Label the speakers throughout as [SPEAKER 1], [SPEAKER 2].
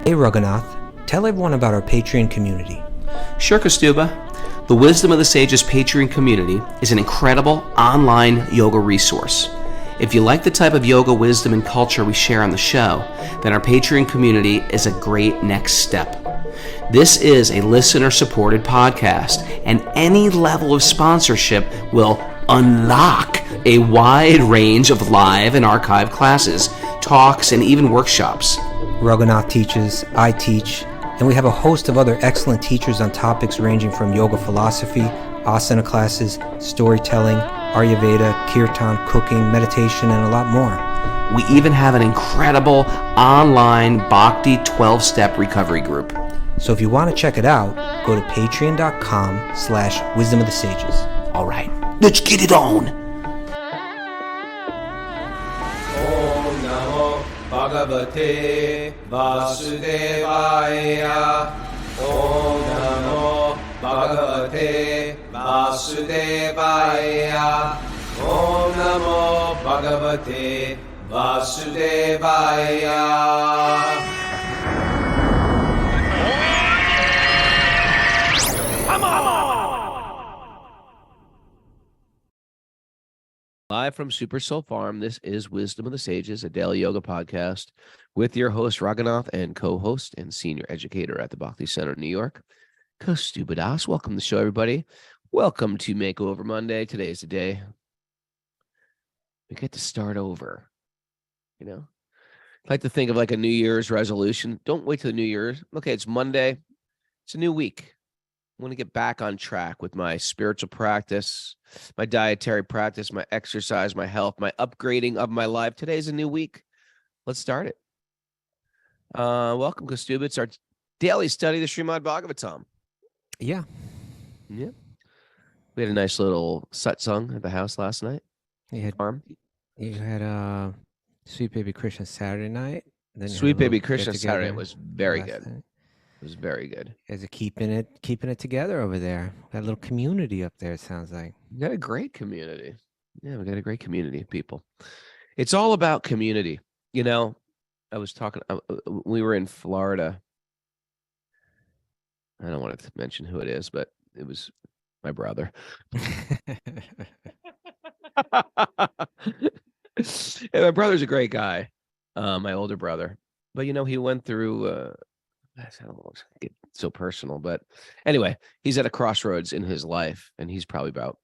[SPEAKER 1] Hey Raghunath, tell everyone about our Patreon community.
[SPEAKER 2] Sure, Kastuba. The Wisdom of the Sages Patreon community is an incredible online yoga resource. If you like the type of yoga wisdom and culture we share on the show, then our Patreon community is a great next step. This is a listener-supported podcast, and any level of sponsorship will unlock a wide range of live and archived classes, talks, and even workshops.
[SPEAKER 1] Raghunath teaches, I teach, and we have a host of other excellent teachers on topics ranging from yoga philosophy, asana classes, storytelling, Ayurveda, kirtan, cooking, meditation, and a lot more.
[SPEAKER 2] We even have an incredible online Bhakti 12-step recovery group.
[SPEAKER 1] So if you want to check it out, go to patreon.com/wisdom of the sages.
[SPEAKER 2] All right, let's get it on.
[SPEAKER 3] Om Namo Bhagavate Vasudevaya. Om Namo Bhagavate Vasudevaya. Om Namo Bhagavate Vasudevaya.
[SPEAKER 2] Live from Super Soul Farm, this is Wisdom of the Sages, a daily yoga podcast with your host, Raghunath, and co-host and senior educator at the Bhakti Center in New York, Kastuba Das. Welcome to the show, everybody. Welcome to Makeover Monday. Today is the day we get to start over. You know, I like to think of like a New Year's resolution. Don't wait till the New Year's. Okay, it's Monday. It's a new week. I want to get back on track with my spiritual practice, my dietary practice, my exercise, my health, my upgrading of my life. Today's a new week. Let's start it. Welcome, Kastuba. It's our daily study of the Srimad Bhagavatam.
[SPEAKER 1] Yeah.
[SPEAKER 2] We had a nice little satsang at the house last night.
[SPEAKER 1] You had Sweet Baby Krishna Saturday night. Then
[SPEAKER 2] Sweet Baby Krishna Saturday was very good.
[SPEAKER 1] Night.
[SPEAKER 2] It was very good.
[SPEAKER 1] You guys are keeping it together over there. Got a little community up there, it sounds like.
[SPEAKER 2] We got a great community. Yeah, we got a great community of people. It's all about community. You know, I was talking, we were in Florida. I don't want to mention who it is, but it was my brother. And my brother's a great guy, my older brother. But, you know, he went through... I don't want to get so personal, but anyway, he's at a crossroads in his life, and he's probably about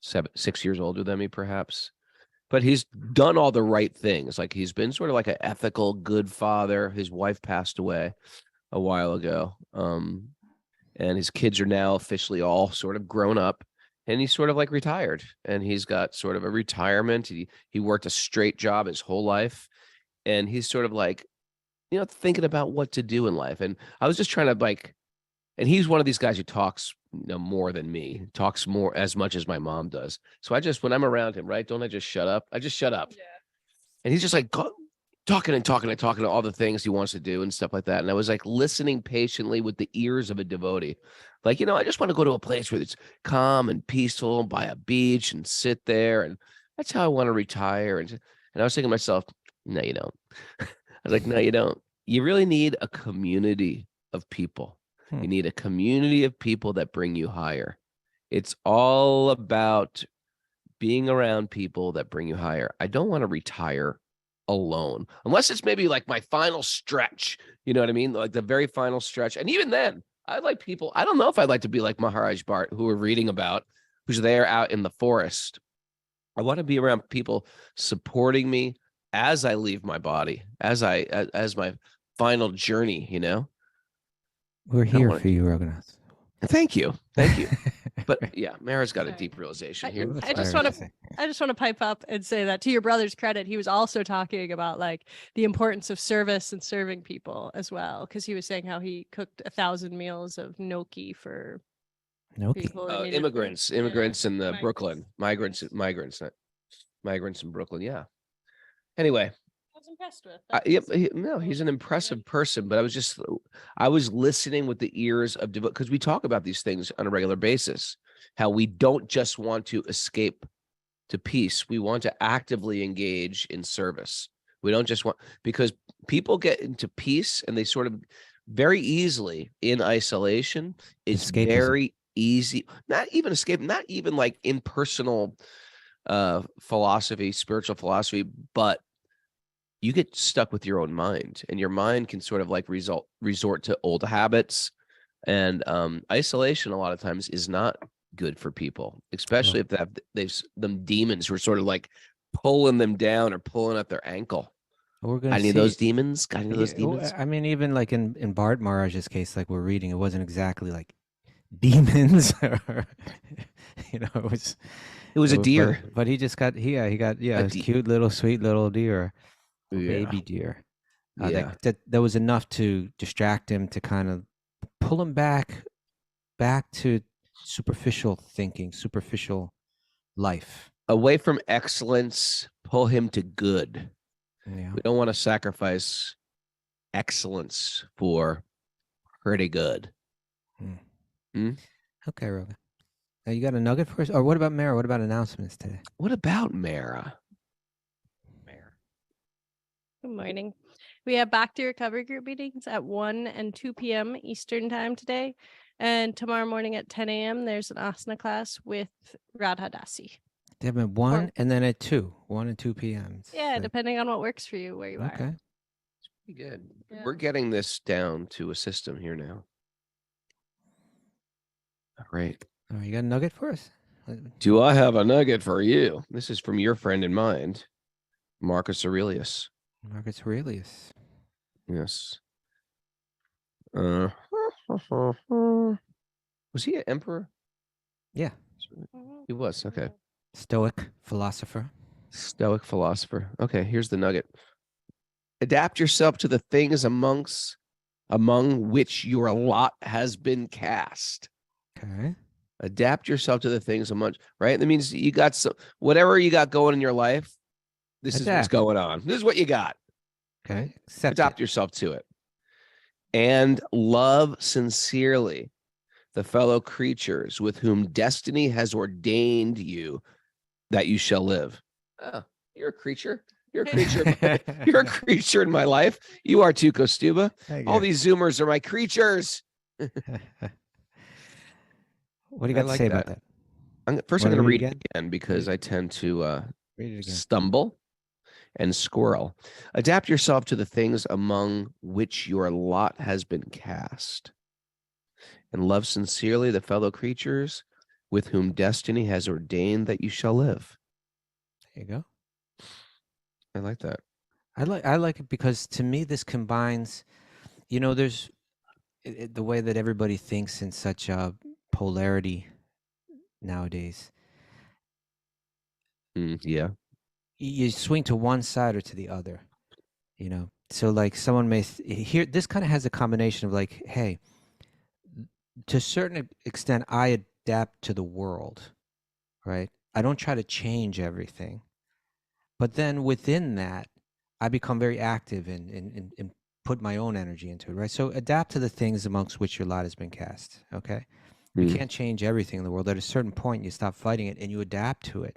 [SPEAKER 2] 6 years older than me, perhaps. But he's done all the right things. Like he's been sort of like an ethical, good father. His wife passed away a while ago, and his kids are now officially all sort of grown up, and he's sort of like retired, and he's got sort of a retirement. He worked a straight job his whole life, and he's sort of like, you know, thinking about what to do in life. And I was just trying to and he's one of these guys who talks, you know, more than me, talks more as much as my mom does. So when I'm around him, right, don't I just shut up? I just shut up. Yeah. And he's just like talking to all the things he wants to do and stuff like that. And I was like listening patiently with the ears of a devotee. Like, you know, I just want to go to a place where it's calm and peaceful, by a beach and sit there. And that's how I want to retire. And I was thinking to myself, no, you don't. I was like, no, you don't. You really need a community of people. You need a community of people that bring you higher. It's all about being around people that bring you higher. I don't want to retire alone, unless it's maybe like my final stretch. You know what I mean? Like the very final stretch. And even then, I like people. I don't know if I'd like to be like Maharaj Bharat, who we're reading about, who's there out in the forest. I want to be around people supporting me as I leave my body, as my final journey, you know.
[SPEAKER 1] We're here for you, Raghunath.
[SPEAKER 2] Thank you. But yeah, Mara's got a deep realization here.
[SPEAKER 4] I just want to pipe up and say that to your brother's credit, he was also talking about like the importance of service and serving people as well, because he was saying how he cooked 1,000 meals of gnocchi for people.
[SPEAKER 2] Immigrants in the Brooklyn, migrants in Brooklyn. Yeah. Anyway,
[SPEAKER 4] I was impressed with.
[SPEAKER 2] He's an impressive person, but I was listening with the ears of because we talk about these things on a regular basis, how we don't just want to escape to peace. We want to actively engage in service. We don't just want, because people get into peace, and they sort of very easily in isolation. It's
[SPEAKER 1] Escapism.
[SPEAKER 2] very easy, not even escape, not even like impersonal philosophy, spiritual philosophy, but you get stuck with your own mind, and your mind can sort of like resort to old habits. And isolation a lot of times is not good for people, especially if they've them demons who are sort of like pulling them down or pulling at their ankle.
[SPEAKER 1] We're going
[SPEAKER 2] Got
[SPEAKER 1] to
[SPEAKER 2] any of
[SPEAKER 1] see
[SPEAKER 2] those demons? Got any of those
[SPEAKER 1] Yeah, well,
[SPEAKER 2] demons?
[SPEAKER 1] I mean, even like in Bart Maharaj's case, like we're reading, it wasn't exactly like demons, or, it was.
[SPEAKER 2] It was a deer.
[SPEAKER 1] But he just got he got
[SPEAKER 2] A
[SPEAKER 1] his cute little sweet little deer, or
[SPEAKER 2] Yeah.
[SPEAKER 1] baby deer.
[SPEAKER 2] Yeah.
[SPEAKER 1] That was enough to distract him, to kind of pull him back to superficial thinking, superficial life.
[SPEAKER 2] Away from excellence, pull him to good.
[SPEAKER 1] Yeah.
[SPEAKER 2] We don't want to sacrifice excellence for pretty good.
[SPEAKER 1] Okay, Rogan. Now you got a nugget for us? Or what about Mara? What about announcements today?
[SPEAKER 2] What about Mara?
[SPEAKER 4] Good morning. We have Back to Recovery group meetings at 1 and 2 p.m. Eastern time today. And tomorrow morning at 10 a.m., there's an asana class with Radha Dasi.
[SPEAKER 1] They have at 1 and then at 2, 1 and 2 p.m.
[SPEAKER 4] Yeah, depending on what works for you, where you are.
[SPEAKER 1] Okay.
[SPEAKER 2] It's pretty good.
[SPEAKER 4] Yeah.
[SPEAKER 2] We're getting this down to a system here now. All right.
[SPEAKER 1] Oh, you got a nugget for us?
[SPEAKER 2] Do I have a nugget for you? This is from your friend in mind, Marcus Aurelius.
[SPEAKER 1] Marcus Aurelius.
[SPEAKER 2] Yes. Was he an emperor?
[SPEAKER 1] Yeah.
[SPEAKER 2] He was. Okay.
[SPEAKER 1] Stoic philosopher.
[SPEAKER 2] Stoic philosopher. Okay, here's the nugget. Adapt yourself to the things among which your lot has been cast.
[SPEAKER 1] Okay.
[SPEAKER 2] Adapt yourself to the things among, right? That means you got some, whatever you got going in your life, this is what's going on. This is what you got.
[SPEAKER 1] Okay.
[SPEAKER 2] Adapt yourself to it. And love sincerely the fellow creatures with whom destiny has ordained you that you shall live. Oh, you're a creature. You're a creature. You're a creature in my life. You are too, Kostuba. All these Zoomers are my creatures.
[SPEAKER 1] What do you got to say about that?
[SPEAKER 2] First, I'm going to read it again because I tend to stumble and squirrel. Adapt yourself to the things among which your lot has been cast, and love sincerely the fellow creatures with whom destiny has ordained that you shall live.
[SPEAKER 1] There you go.
[SPEAKER 2] I like that.
[SPEAKER 1] I like it because to me this combines, there's the way that everybody thinks in such a polarity nowadays.
[SPEAKER 2] Yeah.
[SPEAKER 1] You swing to one side or to the other, So like someone may hear this kind of has a combination of like, hey, to a certain extent, I adapt to the world, right? I don't try to change everything. But then within that, I become very active and put my own energy into it, right? So adapt to the things amongst which your lot has been cast, okay? You can't change everything in the world. At a certain point, you stop fighting it and you adapt to it.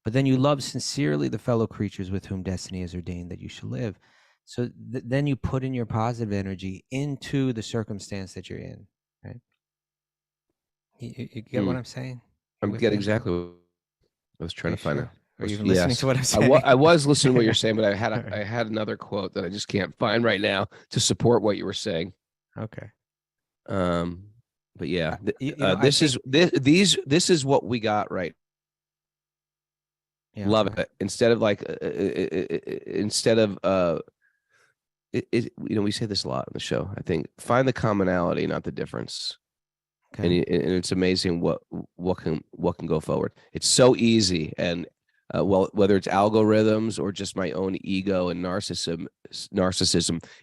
[SPEAKER 1] But then you love sincerely the fellow creatures with whom destiny has ordained that you shall live. So then you put in your positive energy into the circumstance that you're in, right? You get what I'm saying?
[SPEAKER 2] I'm getting exactly what I was trying to find out.
[SPEAKER 1] Are you even listening to what I'm saying?
[SPEAKER 2] I was listening to what you're saying, but I had another quote that I just can't find right now to support what you were saying.
[SPEAKER 1] Okay.
[SPEAKER 2] But yeah, this is what we got right. Yeah, love it. Instead of we say this a lot on the show. I think find the commonality, not the difference. Okay. And it's amazing what can go forward. It's so easy, and whether it's algorithms or just my own ego and narcissism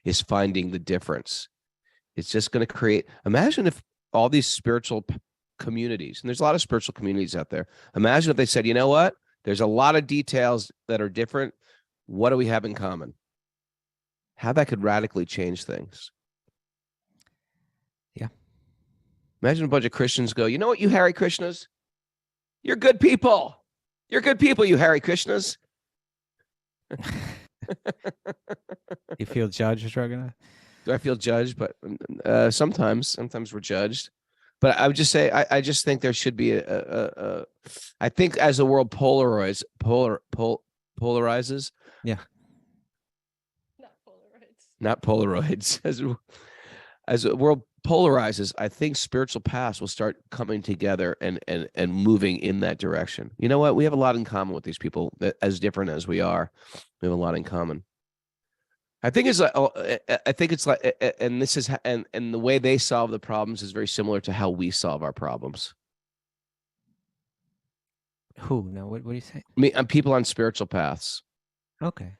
[SPEAKER 2] is finding the difference. It's just going to create. Imagine if all these spiritual communities, and there's a lot of spiritual communities out there. Imagine if they said, you know what? There's a lot of details that are different. What do we have in common? How that could radically change things.
[SPEAKER 1] Yeah.
[SPEAKER 2] Imagine a bunch of Christians go, you know what, you Hare Krishnas? You're good people. You're good people, you Hare Krishnas.
[SPEAKER 1] You feel judged, Raghunath?
[SPEAKER 2] Do I feel judged? But sometimes we're judged. But I would just say, I just think there should be I think as the world polarizes,
[SPEAKER 1] Yeah.
[SPEAKER 4] Not Polaroids.
[SPEAKER 2] not Polaroids, as the world polarizes, I think spiritual paths will start coming together and moving in that direction. You know what? We have a lot in common with these people, as different as we are. We have a lot in common. I think it's like, and this is, and the way they solve the problems is very similar to how we solve our problems.
[SPEAKER 1] Who? No, what do you say?
[SPEAKER 2] I mean, people on spiritual paths.
[SPEAKER 1] Okay.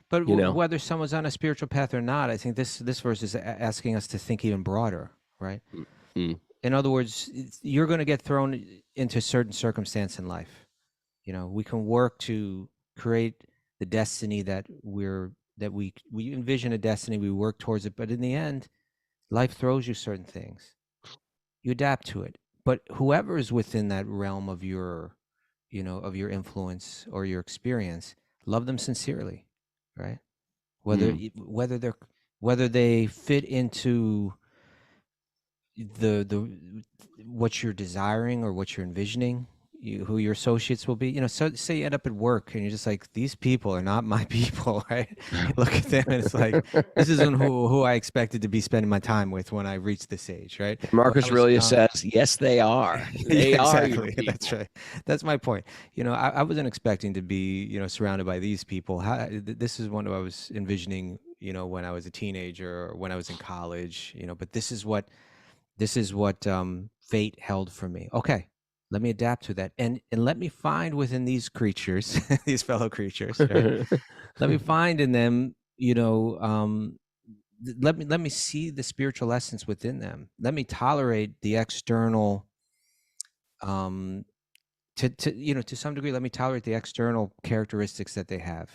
[SPEAKER 1] But
[SPEAKER 2] You know.
[SPEAKER 1] whether someone's on a spiritual path or not, I think this verse is asking us to think even broader, right?
[SPEAKER 2] Mm.
[SPEAKER 1] In other words, you're going to get thrown into certain circumstance in life. You know, we can work to create the destiny that we envision a destiny, we work towards it, but in the end, life throws you certain things. You adapt to it. But whoever is within that realm of your, of your influence or your experience, love them sincerely, right? Whether they fit into the what you're desiring or what you're envisioning, who your associates will be. So say you end up at work and you're just like, these people are not my people, right? You look at them and it's like, this isn't who I expected to be spending my time with when I reach this age, right?
[SPEAKER 2] Marcus Aurelius says, yes, they are. They
[SPEAKER 1] Yeah,
[SPEAKER 2] are
[SPEAKER 1] exactly.
[SPEAKER 2] your
[SPEAKER 1] That's
[SPEAKER 2] people.
[SPEAKER 1] right. That's my point. I wasn't expecting to be, surrounded by these people. This is what I was envisioning, when I was a teenager or when I was in college, but this is what fate held for me. Okay, let me adapt to that, and let me find within these creatures, these fellow creatures, right? Let me find in them, let me see the spiritual essence within them. Let me tolerate the external, to some degree. Let me tolerate the external characteristics that they have.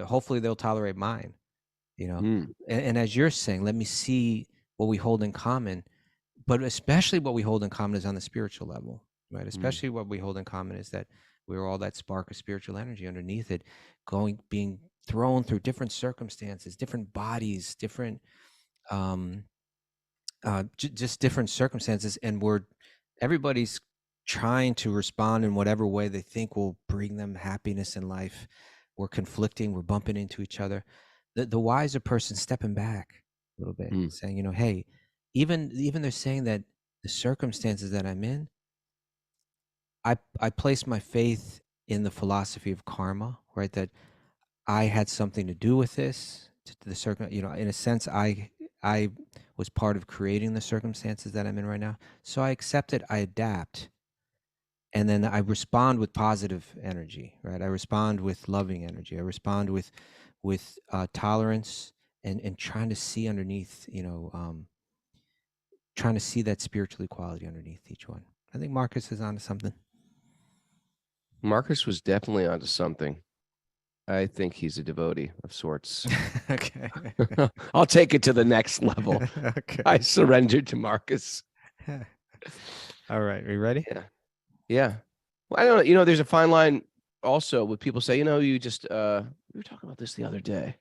[SPEAKER 1] Hopefully they'll tolerate mine. And as you're saying, let me see what we hold in common. But especially what we hold in common is on the spiritual level, right? Especially what we hold in common is that we're all that spark of spiritual energy underneath it, being thrown through different circumstances, different bodies, different, just different circumstances, and everybody's trying to respond in whatever way they think will bring them happiness in life. We're conflicting, we're bumping into each other. The wiser person stepping back a little bit, saying, hey. Even they're saying that the circumstances that I'm in, I place my faith in the philosophy of karma, right? That I had something to do with this. In a sense, I was part of creating the circumstances that I'm in right now. So I accept it, I adapt, and then I respond with positive energy, right? I respond with loving energy. I respond with tolerance and trying to see underneath, trying to see that spiritual equality underneath each one. I think Marcus is onto something.
[SPEAKER 2] Marcus was definitely onto something. I think he's a devotee of sorts.
[SPEAKER 1] Okay.
[SPEAKER 2] I'll take it to the next level.
[SPEAKER 1] Okay.
[SPEAKER 2] I surrendered to Marcus.
[SPEAKER 1] All right. Are you ready?
[SPEAKER 2] Yeah. Well, I don't know. There's a fine line also with people say, you just, we were talking about this the other day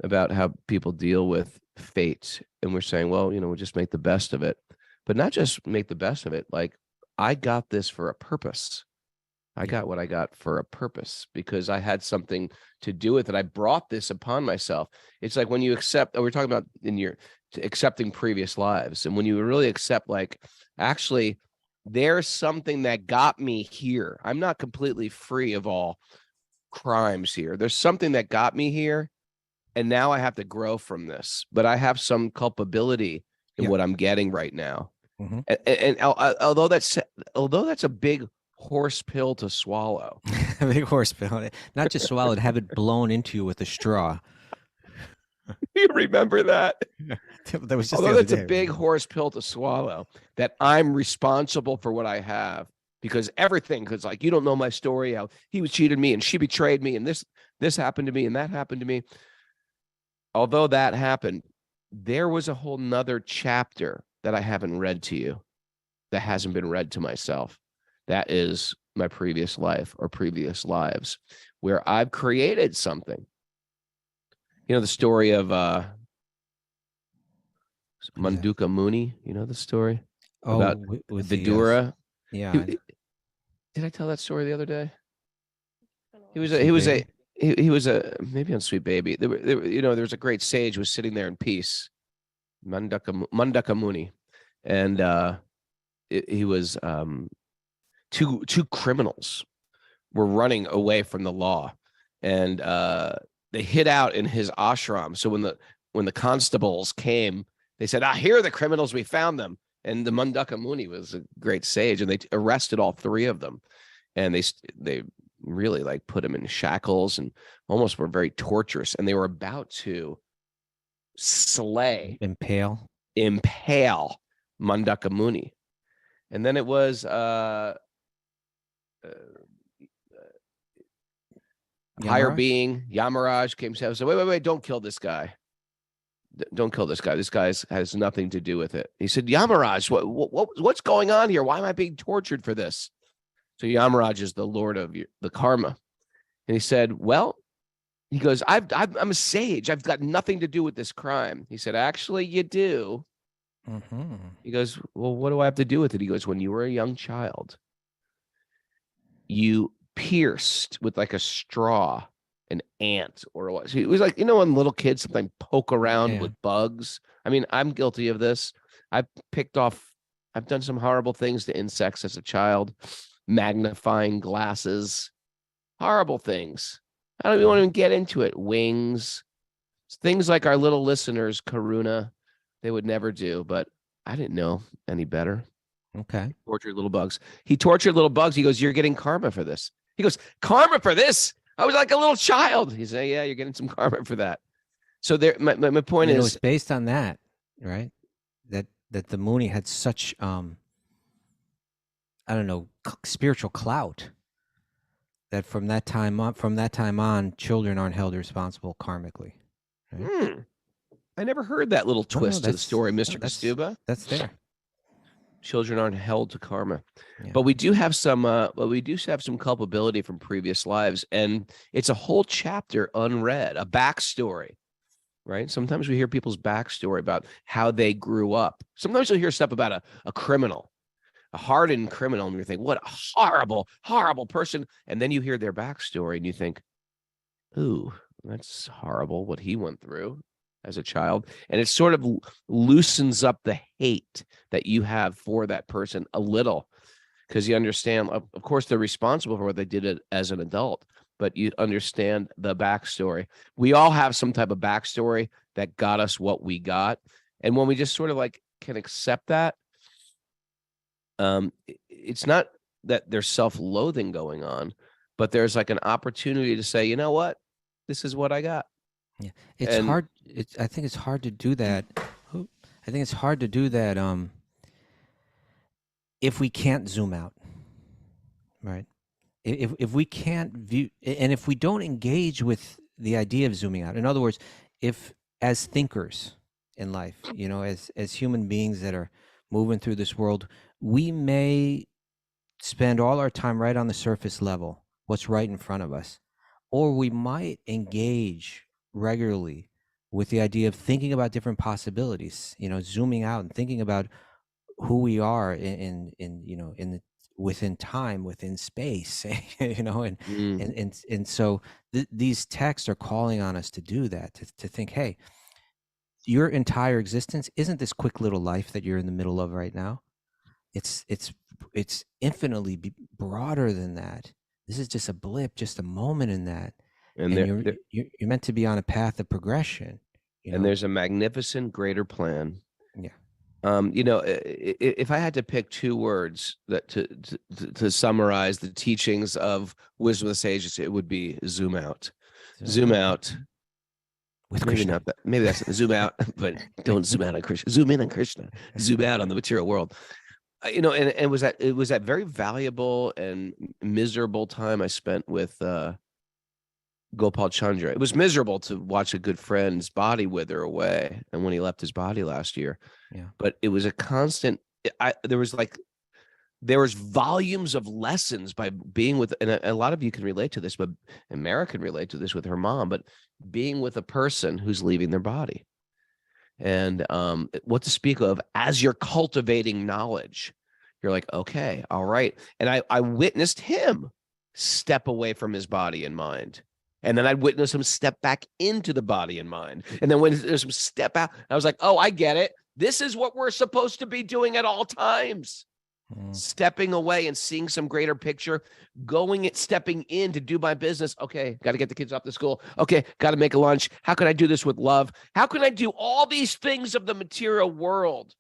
[SPEAKER 2] about how people deal with fate. And we're saying, well, we'll just make the best of it, but not just make the best of it. Like, I got this for a purpose. I got what I got for a purpose because I had something to do with it. I brought this upon myself. It's like when you accept, we're talking about accepting previous lives. And when you really accept, like, actually, there's something that got me here. I'm not completely free of all crimes here. There's something that got me here. And now I have to grow from this, but I have some culpability in what I'm getting right now.
[SPEAKER 1] Mm-hmm.
[SPEAKER 2] And although that's a big horse pill to swallow,
[SPEAKER 1] A big horse pill, not just swallow it, have it blown into you with a straw.
[SPEAKER 2] you remember that?
[SPEAKER 1] That was just
[SPEAKER 2] Although
[SPEAKER 1] the other
[SPEAKER 2] that's
[SPEAKER 1] day,
[SPEAKER 2] a big horse pill to swallow, that I'm responsible for what I have because like, you don't know my story, how he cheated me and she betrayed me and this happened to me and that happened to me. Although that happened, there was a whole nother chapter that I haven't read to you, that hasn't been read to myself. That is my previous life or previous lives, where I've created something. You know the story of
[SPEAKER 1] Who's that?
[SPEAKER 2] Manduka Muni? You know the story
[SPEAKER 1] Oh,
[SPEAKER 2] about
[SPEAKER 1] with the
[SPEAKER 2] Vidura?
[SPEAKER 1] yeah,
[SPEAKER 2] Did I tell that story the other day? He was
[SPEAKER 1] Sweet Baby?
[SPEAKER 2] he was a maybe on Sweet Baby. There was a great sage who was sitting there in peace, Mandaka Muni, and he was two criminals were running away from the law, and they hid out in his ashram. So when the constables came, they said, here are the criminals, we found them. And the Mandaka Muni was a great sage, and they arrested all three of them, and they really like put him in shackles and almost were very torturous, and they were about to impale Mandaka Muni. And then it was higher being Yamaraj came to say, wait, don't kill this guy. Don't kill this guy. This guy has nothing to do with it. He said, Yamaraj, what's going on here? Why am I being tortured for this? So Yamaraj is the lord of the karma. And he said, well, he goes, I'm a sage. I've got nothing to do with this crime. He said, actually, you do.
[SPEAKER 1] Mm-hmm.
[SPEAKER 2] He goes, well, what do I have to do with it? He goes, when you were a young child, you pierced with like a straw an ant or what. It was like, when little kids sometimes poke around with bugs. I mean, I'm guilty of this. I've done some horrible things to insects as a child, magnifying glasses, horrible things. I don't even want to get into it. Wings, things like our little listeners, Karuna, they would never do, but I didn't know any better.
[SPEAKER 1] Okay.
[SPEAKER 2] Tortured little bugs. He tortured little bugs. He goes, you're getting karma for this. He goes, karma for this? I was like a little child. He said, yeah, you're getting some karma for that. So there, my point is,
[SPEAKER 1] it was based on that, right? That the Muni had such, I don't know, spiritual clout that from that time on, children aren't held responsible karmically. Right?
[SPEAKER 2] I never heard that little twist to the story, Mr. Kastuba.
[SPEAKER 1] That's there.
[SPEAKER 2] Children aren't held to karma,
[SPEAKER 1] Yeah.
[SPEAKER 2] but we do have some culpability from previous lives, and it's a whole chapter unread, a backstory, right? Sometimes we hear people's backstory about how they grew up. Sometimes you'll hear stuff about a criminal, a hardened criminal, and you think, what a horrible, horrible person. And then you hear their backstory and you think, ooh, that's horrible what he went through as a child. And it sort of loosens up the hate that you have for that person a little, because you understand, of course, they're responsible for what they did as an adult, but you understand the backstory. We all have some type of backstory that got us what we got. And when we just sort of like can accept that, it's not that there's self-loathing going on, but there's like an opportunity to say, you know what, this is what I got.
[SPEAKER 1] Yeah, it's hard. I think it's hard to do that. I think it's hard to do that if we can't zoom out, right? If we can't view, and if we don't engage with the idea of zooming out. In other words, if as thinkers in life, as human beings that are moving through this world, we may spend all our time right on the surface level, what's right in front of us, or we might engage regularly with the idea of thinking about different possibilities, zooming out and thinking about who we are within time, within space, and so these texts are calling on us to do that, to think, hey, your entire existence isn't this quick little life that you're in the middle of right now. It's infinitely broader than that. This is just a blip, just a moment in that. And you're meant to be on a path of progression.
[SPEAKER 2] And there's a magnificent greater plan.
[SPEAKER 1] Yeah.
[SPEAKER 2] If I had to pick two words that to summarize the teachings of Wisdom of the Sages, it would be zoom out. Zoom out.
[SPEAKER 1] With
[SPEAKER 2] maybe
[SPEAKER 1] Krishna.
[SPEAKER 2] not that. Maybe that's zoom out, but don't zoom out on Krishna. Zoom in on Krishna. Zoom out on the material world. And it was that very valuable and miserable time I spent with Gopal Chandra. It was miserable to watch a good friend's body wither away, and when he left his body last year.
[SPEAKER 1] Yeah.
[SPEAKER 2] But it was a constant. There was like There's volumes of lessons by being with, and a lot of you can relate to this, but Mara can relate to this with her mom, but being with a person who's leaving their body. And what to speak of as you're cultivating knowledge, you're like, okay, all right. And I witnessed him step away from his body and mind. And then I'd witness him step back into the body and mind. And then when there's some step out, I was like, oh, I get it. This is what we're supposed to be doing at all times. Stepping away and seeing some greater picture, stepping in to do my business. Okay, got to get the kids off to school. Okay, got to make a lunch. How can I do this with love? How can I do all these things of the material world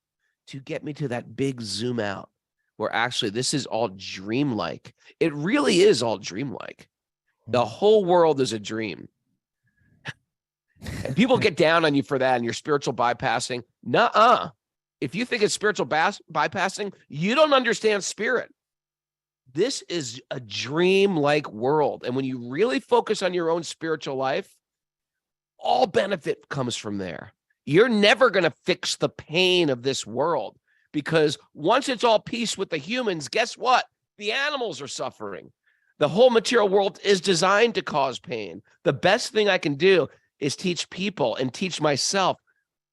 [SPEAKER 2] to get me to that big zoom out where actually this is all dreamlike? It really is all dreamlike. The whole world is a dream. And people get down on you for that and you're spiritual bypassing. Nuh-uh. If you think it's spiritual bypassing, you don't understand spirit. This is a dream-like world. And when you really focus on your own spiritual life, all benefit comes from there. You're never going to fix the pain of this world because once it's all peace with the humans, guess what? The animals are suffering. The whole material world is designed to cause pain. The best thing I can do is teach people and teach myself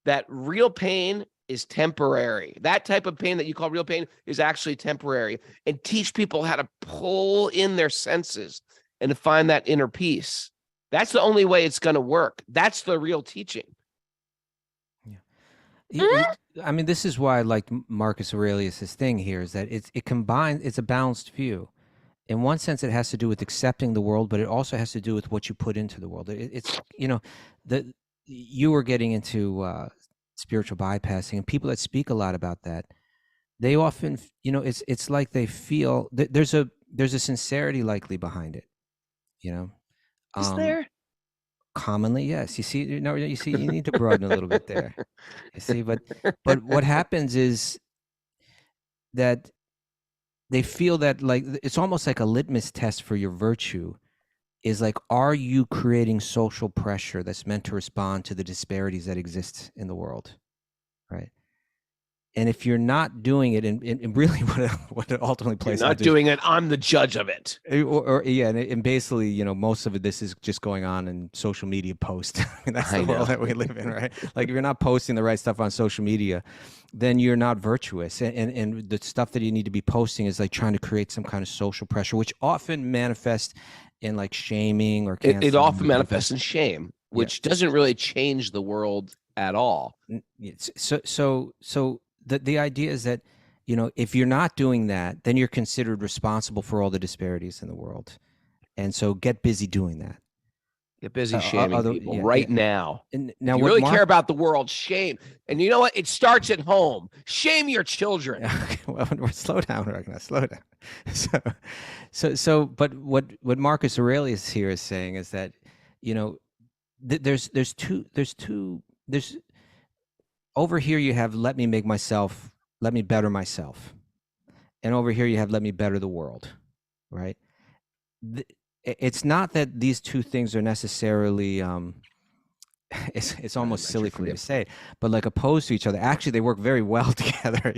[SPEAKER 2] that real pain is temporary. That type of pain that you call real pain is actually temporary, and teach people how to pull in their senses and to find that inner peace. That's the only way it's going to work. That's the real teaching.
[SPEAKER 1] Yeah. I mean, this is why I like Marcus Aurelius' thing here is that it combines, it's a balanced view. In one sense, it has to do with accepting the world, but it also has to do with what you put into the world. It's, you were getting into spiritual bypassing, and people that speak a lot about that, they often, it's like they feel that there's a sincerity likely behind it,
[SPEAKER 2] Is there?
[SPEAKER 1] Commonly, yes. You see, you need to broaden a little bit there. You see, but what happens is that they feel that like it's almost like a litmus test for your virtue is like, are you creating social pressure that's meant to respond to the disparities that exist in the world, right? And if you're not doing it, and really what it ultimately plays out,
[SPEAKER 2] you're not doing it, I'm the judge of it.
[SPEAKER 1] And basically, most of it, this is just going on in social media posts. I mean, that's the world that we live in, right? Like if you're not posting the right stuff on social media, then you're not virtuous. And the stuff that you need to be posting is like trying to create some kind of social pressure, which often manifests in like shaming or canceling.
[SPEAKER 2] It often manifests in shame, which doesn't really change the world at all.
[SPEAKER 1] So the idea is that, if you're not doing that, then you're considered responsible for all the disparities in the world. And so get busy doing that.
[SPEAKER 2] Get busy shaming people now.
[SPEAKER 1] And now,
[SPEAKER 2] if you really care about the world, shame. And you know what? It starts at home. Shame your children.
[SPEAKER 1] Well, slow down, Ragnar. Slow down. But what Marcus Aurelius here is saying is that, there's over here you have let me better myself, and over here you have let me better the world, right? It's not that these two things are necessarily it's almost silly for me to say, but like opposed to each other. Actually, they work very well together,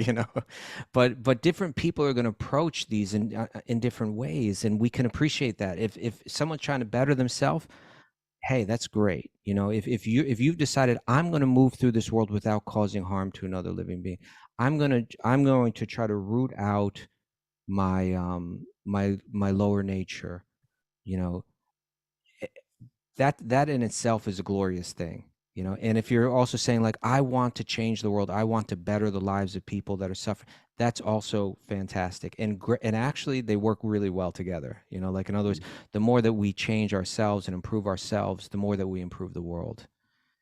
[SPEAKER 1] but different people are going to approach these in different ways, and we can appreciate that. If someone's trying to better themselves, hey, that's great. If you've decided I'm going to move through this world without causing harm to another living being, I'm going to try to root out my my lower nature. That in itself is a glorious thing. And if you're also saying like, I want to change the world, I want to better the lives of people that are suffering, that's also fantastic. And actually they work really well together. Like in other words, the more that we change ourselves and improve ourselves, the more that we improve the world.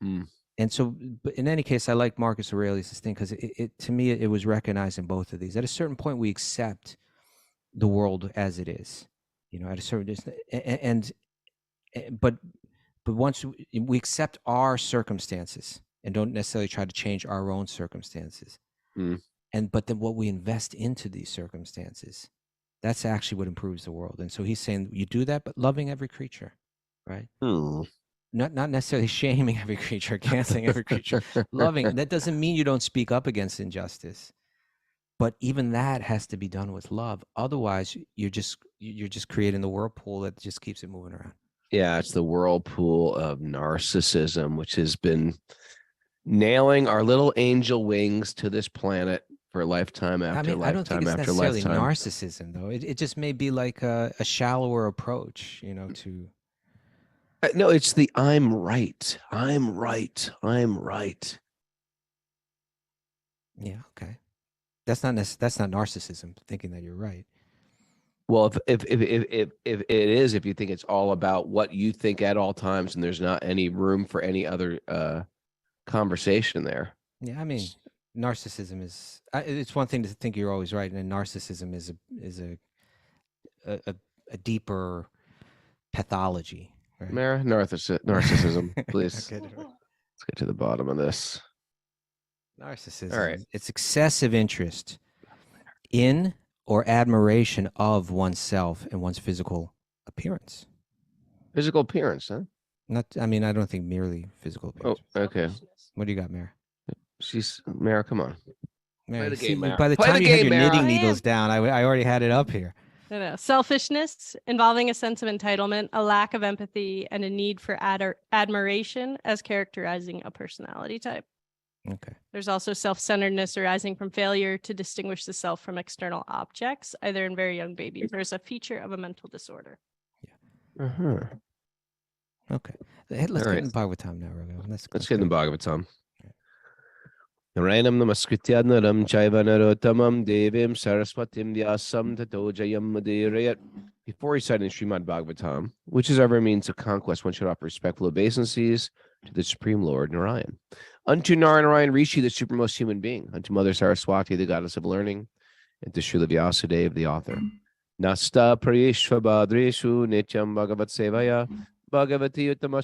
[SPEAKER 1] And so, but in any case, I like Marcus Aurelius' thing because to me, it was recognized in both of these. At a certain point, we accept the world as it is, at a certain but once we accept our circumstances and don't necessarily try to change our own circumstances, but then what we invest into these circumstances, that's actually what improves the world. And so he's saying you do that, but loving every creature, right? Not necessarily shaming every creature, canceling every creature, loving. That doesn't mean you don't speak up against injustice. But even that has to be done with love. Otherwise, you're just creating the whirlpool that just keeps it moving around.
[SPEAKER 2] Yeah, it's the whirlpool of narcissism, which has been nailing our little angel wings to this planet for lifetime after
[SPEAKER 1] I don't think
[SPEAKER 2] lifetime
[SPEAKER 1] it's
[SPEAKER 2] after
[SPEAKER 1] necessarily
[SPEAKER 2] lifetime.
[SPEAKER 1] narcissism, though. It just may be like a shallower approach, to.
[SPEAKER 2] No, it's the I'm right. I'm right. I'm right.
[SPEAKER 1] Yeah, okay. That's not narcissism, thinking that you're right.
[SPEAKER 2] Well, if it is, if you think it's all about what you think at all times, and there's not any room for any other conversation there.
[SPEAKER 1] Yeah, I mean, narcissism is. It's one thing to think you're always right, and narcissism is a deeper pathology, right?
[SPEAKER 2] Mara, narcissism, please.
[SPEAKER 1] Okay.
[SPEAKER 2] Let's get to the bottom of this.
[SPEAKER 1] Narcissism.
[SPEAKER 2] All right.
[SPEAKER 1] It's excessive interest in or admiration of oneself and one's physical appearance.
[SPEAKER 2] Physical appearance, huh?
[SPEAKER 1] I don't think merely physical
[SPEAKER 2] Oh,
[SPEAKER 1] appearance.
[SPEAKER 2] okay.
[SPEAKER 1] What do you got, Mara?
[SPEAKER 2] Mara, come on.
[SPEAKER 1] Mara,
[SPEAKER 2] the game, Mara.
[SPEAKER 1] by the
[SPEAKER 2] Play
[SPEAKER 1] time
[SPEAKER 2] the
[SPEAKER 1] you had
[SPEAKER 2] game,
[SPEAKER 1] your
[SPEAKER 2] Mara.
[SPEAKER 1] knitting needles down, I already had it up here.
[SPEAKER 4] No. Selfishness, involving a sense of entitlement, a lack of empathy, and a need for admiration as characterizing a personality type.
[SPEAKER 1] Okay.
[SPEAKER 4] There's also self-centeredness arising from failure to distinguish the self from external objects, either in very young babies or as a feature of a mental disorder.
[SPEAKER 2] Uh-huh.
[SPEAKER 1] Okay. Let's
[SPEAKER 2] All
[SPEAKER 1] get
[SPEAKER 2] right.
[SPEAKER 1] in Bhagavatam now, Rogo.
[SPEAKER 2] Let's get in the Bhagavatam. Narayanam namaskritya naram chaiva narottamam devim saraswatim vyasam tato jayam mudirayat. Before reciting Srimad Bhagavatam, which is every means of conquest, one should offer respectful obeisances to the Supreme Lord Narayan. Unto Narayan Rishi, the supermost human being, unto Mother Saraswati, the goddess of learning, and to Srila Vyasadeva, the author. Nasta prayeshva badreshu nityam bhagavat sevaya bhagavati uttama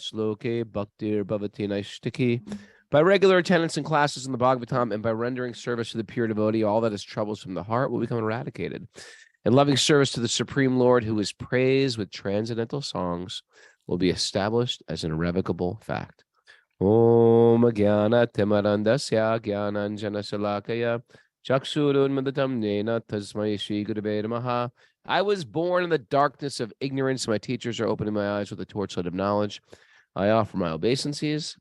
[SPEAKER 2] bhaktir bhavati naishtaki. By regular attendance in classes in the Bhagavatam and by rendering service to the pure devotee, all that is troubles from the heart will become eradicated. And loving service to the Supreme Lord, who is praised with transcendental songs, will be established as an irrevocable fact. Om Jnana Timarandasya Jnananjana Salakaya Chakshurun Madatam Nena Tasmai Shri Gurave Namaha. I was born in the darkness of ignorance. My teachers are opening my eyes with the torchlight of knowledge. I offer my obeisances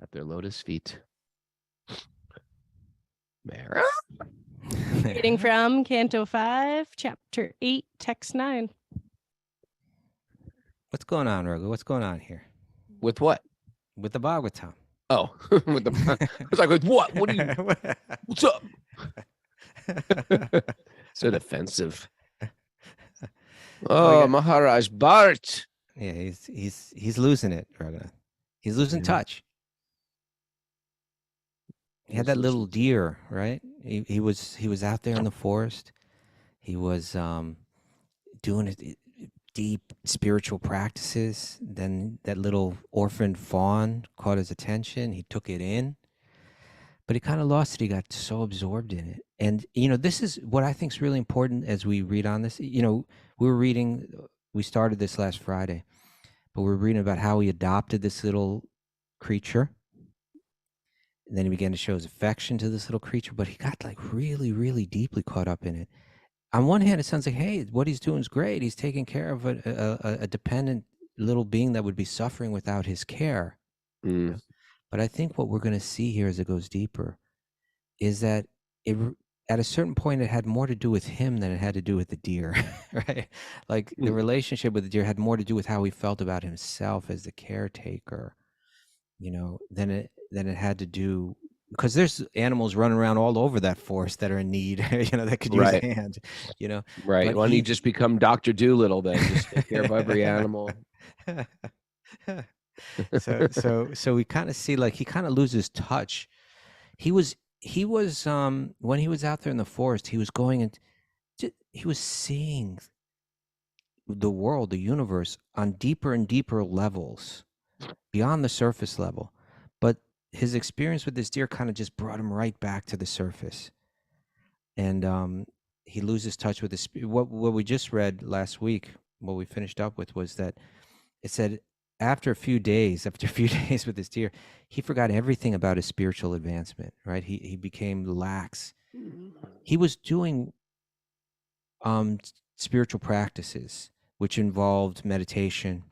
[SPEAKER 2] at their lotus feet. Mara?
[SPEAKER 4] Reading from Canto 5, Chapter 8, Text 9.
[SPEAKER 1] What's going on, Rogo? What's going on here?
[SPEAKER 2] With what?
[SPEAKER 1] With the Bhagavatam.
[SPEAKER 2] Oh, with the. I was like, with what? What do you? What's up? So defensive. Oh, Maharaj Bharat.
[SPEAKER 1] Yeah, he's losing it, Rogo. He's losing touch. He had that little deer, right? He was out there in the forest. He was doing deep spiritual practices. Then that little orphan fawn caught his attention. He took it in, but he kind of lost it. He got so absorbed in it. And this is what I think is really important as we read on this. We started this last Friday, but we're reading about how he adopted this little creature. And then he began to show his affection to this little creature, but he got like really, really deeply caught up in it. On one hand, it sounds like, hey, what he's doing is great. He's taking care of a dependent little being that would be suffering without his care.
[SPEAKER 2] Mm.
[SPEAKER 1] But I think what we're going to see here as it goes deeper is that at a certain point, it had more to do with him than it had to do with the deer, right? Like the relationship with the deer had more to do with how he felt about himself as the caretaker, than it had to do, because there's animals running around all over that forest that are in need, that could use a hand,
[SPEAKER 2] Right.
[SPEAKER 1] But
[SPEAKER 2] Why don't you just become Dr. Doolittle then? Just take care of every animal.
[SPEAKER 1] So we kind of see, like, he kind of loses touch. He was when he was out there in the forest, he was going and he was seeing the world, the universe, on deeper and deeper levels beyond the surface level. But his experience with this deer kind of just brought him right back to the surface. And he loses touch with his spirit. What we just read last week, what we finished up with, was that it said after a few days with this deer, he forgot everything about his spiritual advancement, right? He became lax he was doing spiritual practices, which involved meditation,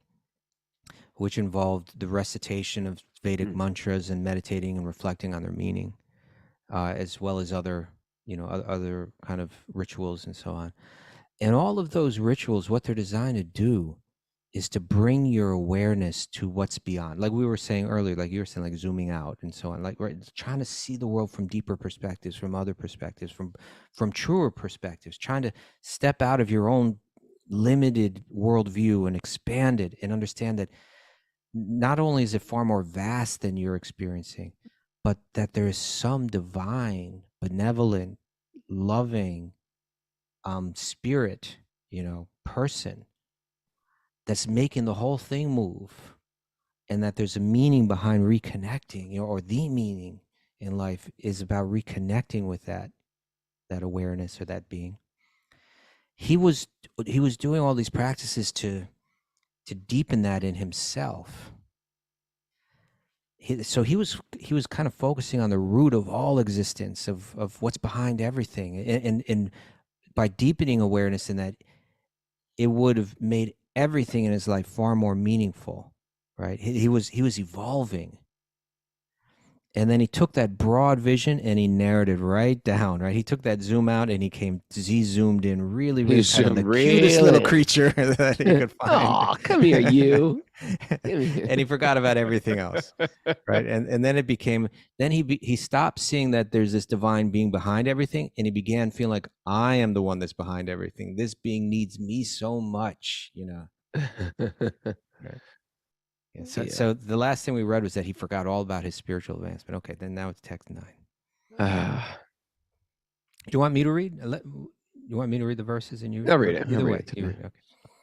[SPEAKER 1] which involved the recitation of Vedic mantras and meditating and reflecting on their meaning, as well as other, other kind of rituals and so on. And all of those rituals, what they're designed to do is to bring your awareness to what's beyond. Like we were saying earlier, like you were saying, like zooming out and so on, like right, trying to see the world from deeper perspectives, from other perspectives, from truer perspectives, trying to step out of your own limited worldview and expand it and understand that not only is it far more vast than you're experiencing, but that there is some divine, benevolent, loving spirit, person that's making the whole thing move, and that there's a meaning behind reconnecting, or the meaning in life is about reconnecting with that awareness or that being. He was doing all these practices to deepen that in himself. So he was kind of focusing on the root of all existence, of what's behind everything, and by deepening awareness in that, it would have made everything in his life far more meaningful, right? He was evolving. And then he took that broad vision and he narrowed it right down, right? He took that zoom out and he zoomed in really, really kind of the cutest little creature that he could find.
[SPEAKER 2] Oh, come here, you.
[SPEAKER 1] And he forgot about everything else, right? And then it became, then he stopped seeing that there's this divine being behind everything, and he began feeling like, I am the one that's behind everything. This being needs me so much, Right. Yeah, so the last thing we read was that he forgot all about his spiritual advancement. Okay, then now it's text 9. Do you want me to read? You want me to read the verses and you?
[SPEAKER 2] I'll read it.
[SPEAKER 1] Either
[SPEAKER 2] I'll
[SPEAKER 1] way.
[SPEAKER 2] read it
[SPEAKER 1] Okay.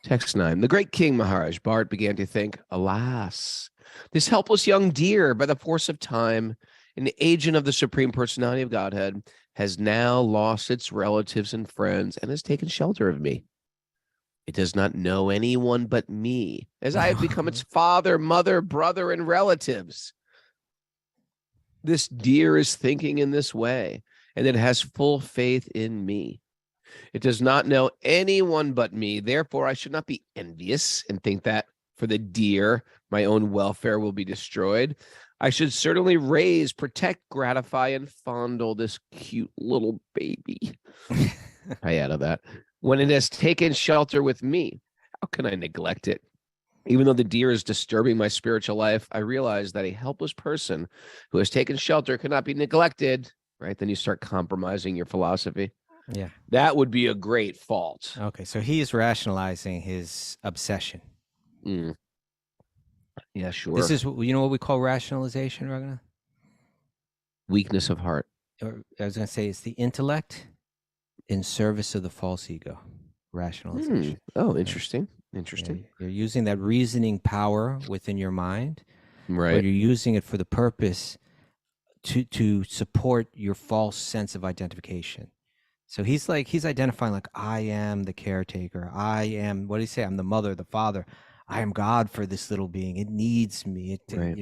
[SPEAKER 2] Text 9. The great King Maharaj, Bharat, began to think, alas, this helpless young deer, by the force of time, an agent of the Supreme Personality of Godhead, has now lost its relatives and friends and has taken shelter of me. It does not know anyone but me, as I have become its father, mother, brother, and relatives. This deer is thinking in this way, and it has full faith in me. It does not know anyone but me. Therefore, I should not be envious and think that for the deer, my own welfare will be destroyed. I should certainly raise, protect, gratify, and fondle this cute little baby. I added that. When it has taken shelter with me, how can I neglect it? Even though the deer is disturbing my spiritual life, I realize that a helpless person who has taken shelter cannot be neglected, right? Then you start compromising your philosophy.
[SPEAKER 1] Yeah.
[SPEAKER 2] That would be a great fault.
[SPEAKER 1] Okay, so he is rationalizing his obsession.
[SPEAKER 2] Yeah, sure.
[SPEAKER 1] This is, what we call rationalization, Raghunath?
[SPEAKER 2] Weakness of heart.
[SPEAKER 1] Or I was going to say it's the intellect in service of the false ego. Rationalization.
[SPEAKER 2] Oh, interesting. Interesting.
[SPEAKER 1] Yeah, you're using that reasoning power within your mind,
[SPEAKER 2] Right.
[SPEAKER 1] but you're using it for the purpose to support your false sense of identification. So he's identifying like, I am the caretaker. I am, what do you say? I'm the mother, the father. I am God for this little being. It needs me.
[SPEAKER 2] Right.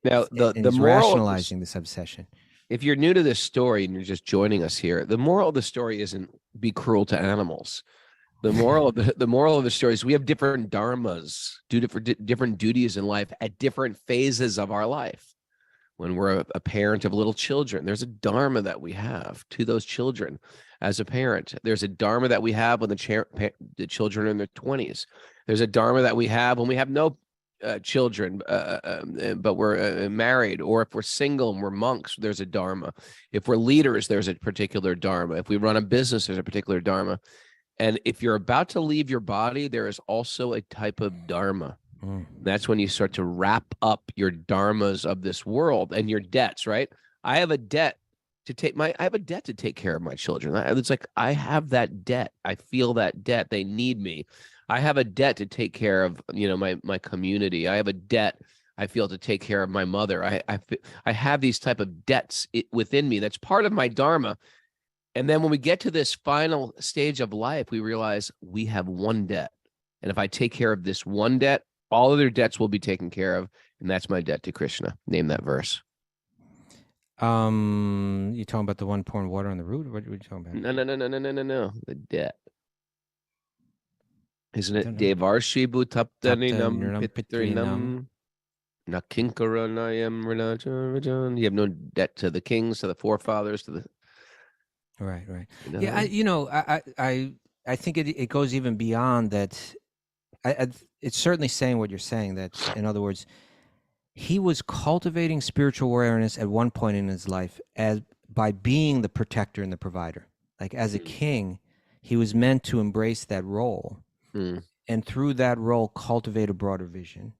[SPEAKER 1] Now
[SPEAKER 2] the
[SPEAKER 1] he's
[SPEAKER 2] moral
[SPEAKER 1] rationalizing this obsession.
[SPEAKER 2] If you're new to this story and you're just joining us here, the moral of the story isn't be cruel to animals. The moral of the story is we have different dharmas, different duties in life at different phases of our life. When we're a parent of little children, there's a dharma that we have to those children as a parent. There's a dharma that we have when the children are in their 20s. There's a dharma that we have when we have no children, but we're married, or if we're single and we're monks, there's a dharma. If we're leaders, there's a particular dharma. If we run a business, there's a particular dharma. And if you're about to leave your body, there is also a type of dharma. That's when you start to wrap up your dharmas of this world and your debts, right? I have a debt to take care of my children. It's like I have that debt. I feel that debt. They need me. I have a debt to take care of, my community. I have a debt I feel to take care of my mother. I have these type of debts within me. That's part of my dharma. And then when we get to this final stage of life, we realize we have one debt. And if I take care of this one debt, all other debts will be taken care of. And that's my debt to Krishna. Name that verse.
[SPEAKER 1] You talking about the one pouring water on the root? What are you talking about?
[SPEAKER 2] No. The debt. Isn't
[SPEAKER 1] I
[SPEAKER 2] it
[SPEAKER 1] don't know.
[SPEAKER 2] Devarshi Bhutaptaninam
[SPEAKER 1] Taptaninam
[SPEAKER 2] Pitrinam Nakinkaranayam Ranajan? You have no debt to the kings, to the forefathers, to the
[SPEAKER 1] Right.
[SPEAKER 2] you know?
[SPEAKER 1] I think it goes even beyond that. It's certainly saying what you're saying. That, in other words, he was cultivating spiritual awareness at one point in his life as by being the protector and the provider. Like as a king, he was meant to embrace that role, and through that role, cultivate a broader vision.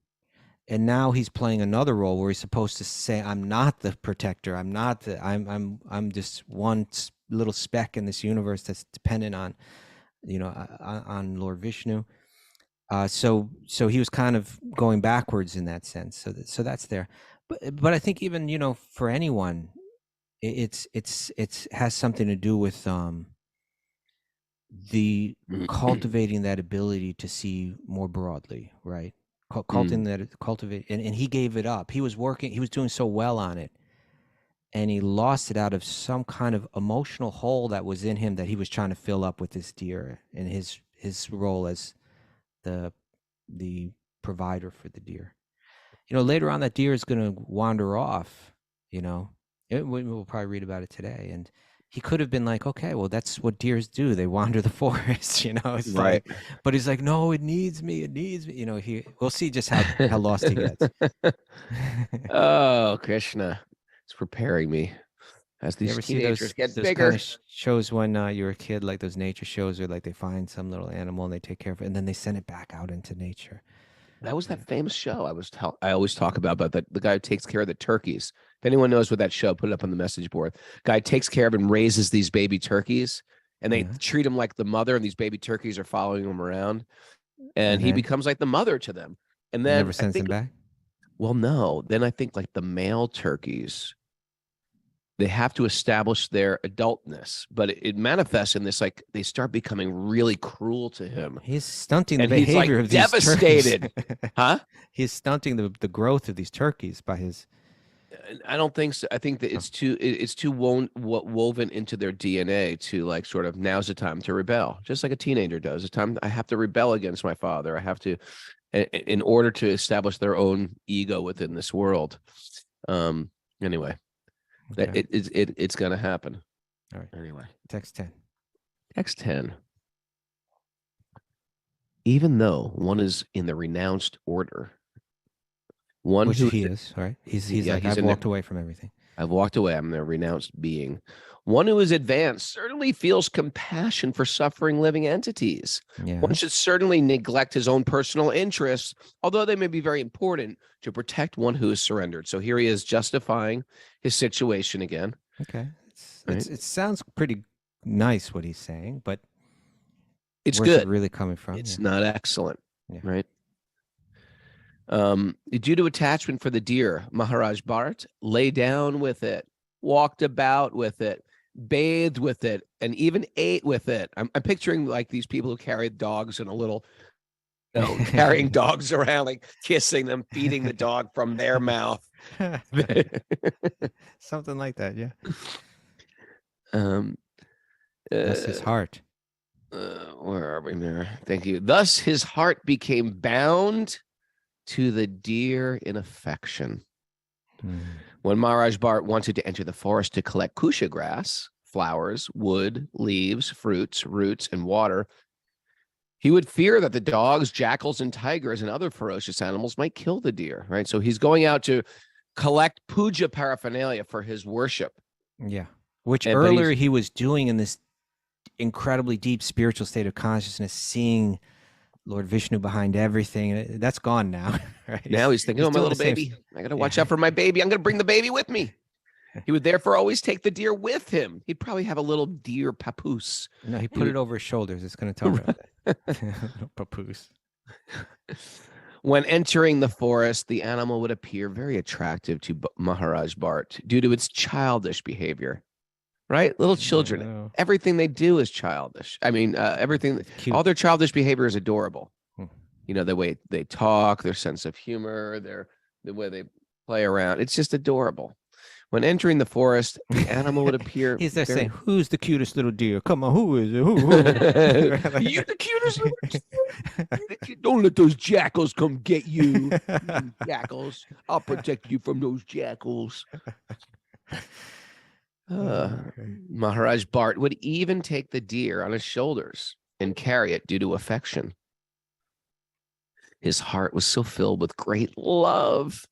[SPEAKER 1] And now he's playing another role where he's supposed to say, "I'm not the protector. I'm not the. I'm just one little speck in this universe that's dependent on, on Lord Vishnu." So he was kind of going backwards in that sense. So that's there. But I think even for anyone, it's has something to do with the cultivating that ability to see more broadly, right? Cultivate, and he gave it up. He was doing so well on it, and he lost it out of some kind of emotional hole that was in him that he was trying to fill up with this deer and his role as the provider for the deer. Later on, that deer is going to wander off. We'll probably read about it today, and he could have been like, okay, well, that's what deers do. They wander the forest, it's
[SPEAKER 2] Right.
[SPEAKER 1] like, but he's like, no, it needs me. We'll see just how lost he gets.
[SPEAKER 2] Oh, Krishna, it's preparing me as
[SPEAKER 1] You
[SPEAKER 2] these
[SPEAKER 1] ever see
[SPEAKER 2] teenagers get
[SPEAKER 1] those
[SPEAKER 2] bigger.
[SPEAKER 1] kind of shows when you're a kid, like those nature shows where like they find some little animal and they take care of it and then they send it back out into nature?
[SPEAKER 2] That was that famous show I always talk about that the guy who takes care of the turkeys. If anyone knows what that show, put it up on the message board. Guy takes care of and raises these baby turkeys, and they treat him like the mother, and these baby turkeys are following him around, and he becomes like the mother to them. And then
[SPEAKER 1] never sends them back.
[SPEAKER 2] Well, no. Then I think like the male turkeys, they have to establish their adultness, but it manifests in this, like they start becoming really cruel to him.
[SPEAKER 1] He's stunting
[SPEAKER 2] And
[SPEAKER 1] the
[SPEAKER 2] he's
[SPEAKER 1] behavior
[SPEAKER 2] like
[SPEAKER 1] of these
[SPEAKER 2] devastated.
[SPEAKER 1] turkeys.
[SPEAKER 2] Huh?
[SPEAKER 1] He's stunting the growth of these turkeys by his.
[SPEAKER 2] I don't think so. I think that it's too woven into their DNA to like sort of now's the time to rebel, just like a teenager does. It's time I have to rebel against my father. I have to, in order to establish their own ego within this world. Anyway,
[SPEAKER 1] Okay.
[SPEAKER 2] it's going to happen.
[SPEAKER 1] All right.
[SPEAKER 2] Anyway,
[SPEAKER 1] Text 10.
[SPEAKER 2] Text 10. Even though one is in the renounced order, one
[SPEAKER 1] Which
[SPEAKER 2] who
[SPEAKER 1] he is, right? He's like, I've
[SPEAKER 2] in
[SPEAKER 1] walked away from everything.
[SPEAKER 2] I've walked away. I'm the renounced being. One who is advanced certainly feels compassion for suffering living entities.
[SPEAKER 1] Yeah.
[SPEAKER 2] One should certainly neglect his own personal interests, although they may be very important, to protect one who is surrendered. So here he is justifying his situation again.
[SPEAKER 1] Okay.
[SPEAKER 2] Right?
[SPEAKER 1] It sounds pretty nice what he's saying, but
[SPEAKER 2] it's
[SPEAKER 1] where's
[SPEAKER 2] good.
[SPEAKER 1] it really coming from?
[SPEAKER 2] It's not excellent,
[SPEAKER 1] right?
[SPEAKER 2] Due to attachment for the deer, Maharaj Bharat lay down with it, walked about with it, bathed with it, and even ate with it. I'm picturing like these people who carry dogs in a little, carrying dogs around, like kissing them, feeding the dog from their mouth.
[SPEAKER 1] Something like that, yeah.
[SPEAKER 2] That's
[SPEAKER 1] his heart.
[SPEAKER 2] Where are we there? Thank you. Thus his heart became bound to the deer in affection. When Maharaj Bharat wanted to enter the forest to collect kusha grass, flowers, wood, leaves, fruits, roots, and water, he would fear that the dogs, jackals, and tigers and other ferocious animals might kill the deer, right? So he's going out to collect puja paraphernalia for his worship.
[SPEAKER 1] Yeah. Which earlier he was doing in this incredibly deep spiritual state of consciousness, seeing Lord Vishnu behind everything. That's gone now. Right?
[SPEAKER 2] Now he's thinking, oh, my little baby. I got to watch out for my baby. I'm going to bring the baby with me. He would therefore always take the deer with him. He'd probably have a little deer papoose.
[SPEAKER 1] No, he put it over his shoulders. It's going to tell him. Papoose.
[SPEAKER 2] When entering the forest, the animal would appear very attractive to Maharaj Bharat due to its childish behavior. Right? Little children, everything they do is childish. I mean, everything, all their childish behavior is adorable. The way they talk, their sense of humor, the way they play around. It's just adorable. When entering the forest, the animal would appear.
[SPEAKER 1] He's there
[SPEAKER 2] very-
[SPEAKER 1] saying, "Who's the cutest little deer? Come on, who is it? Who?"
[SPEAKER 2] You the cutest little deer. Don't let those jackals come get you. You jackals. I'll protect you from those jackals. Maharaj Bharat would even take the deer on his shoulders and carry it due to affection. His heart was so filled with great love,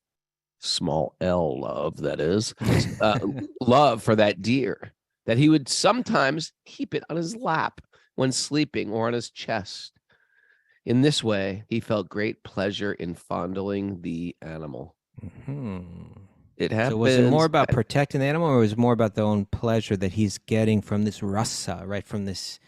[SPEAKER 2] small L love, that is, love for that deer, that he would sometimes keep it on his lap when sleeping or on his chest. In this way, he felt great pleasure in fondling the animal. It happens.
[SPEAKER 1] So was it more about protecting the animal, or was it more about the own pleasure that he's getting from this rasa, right? From this,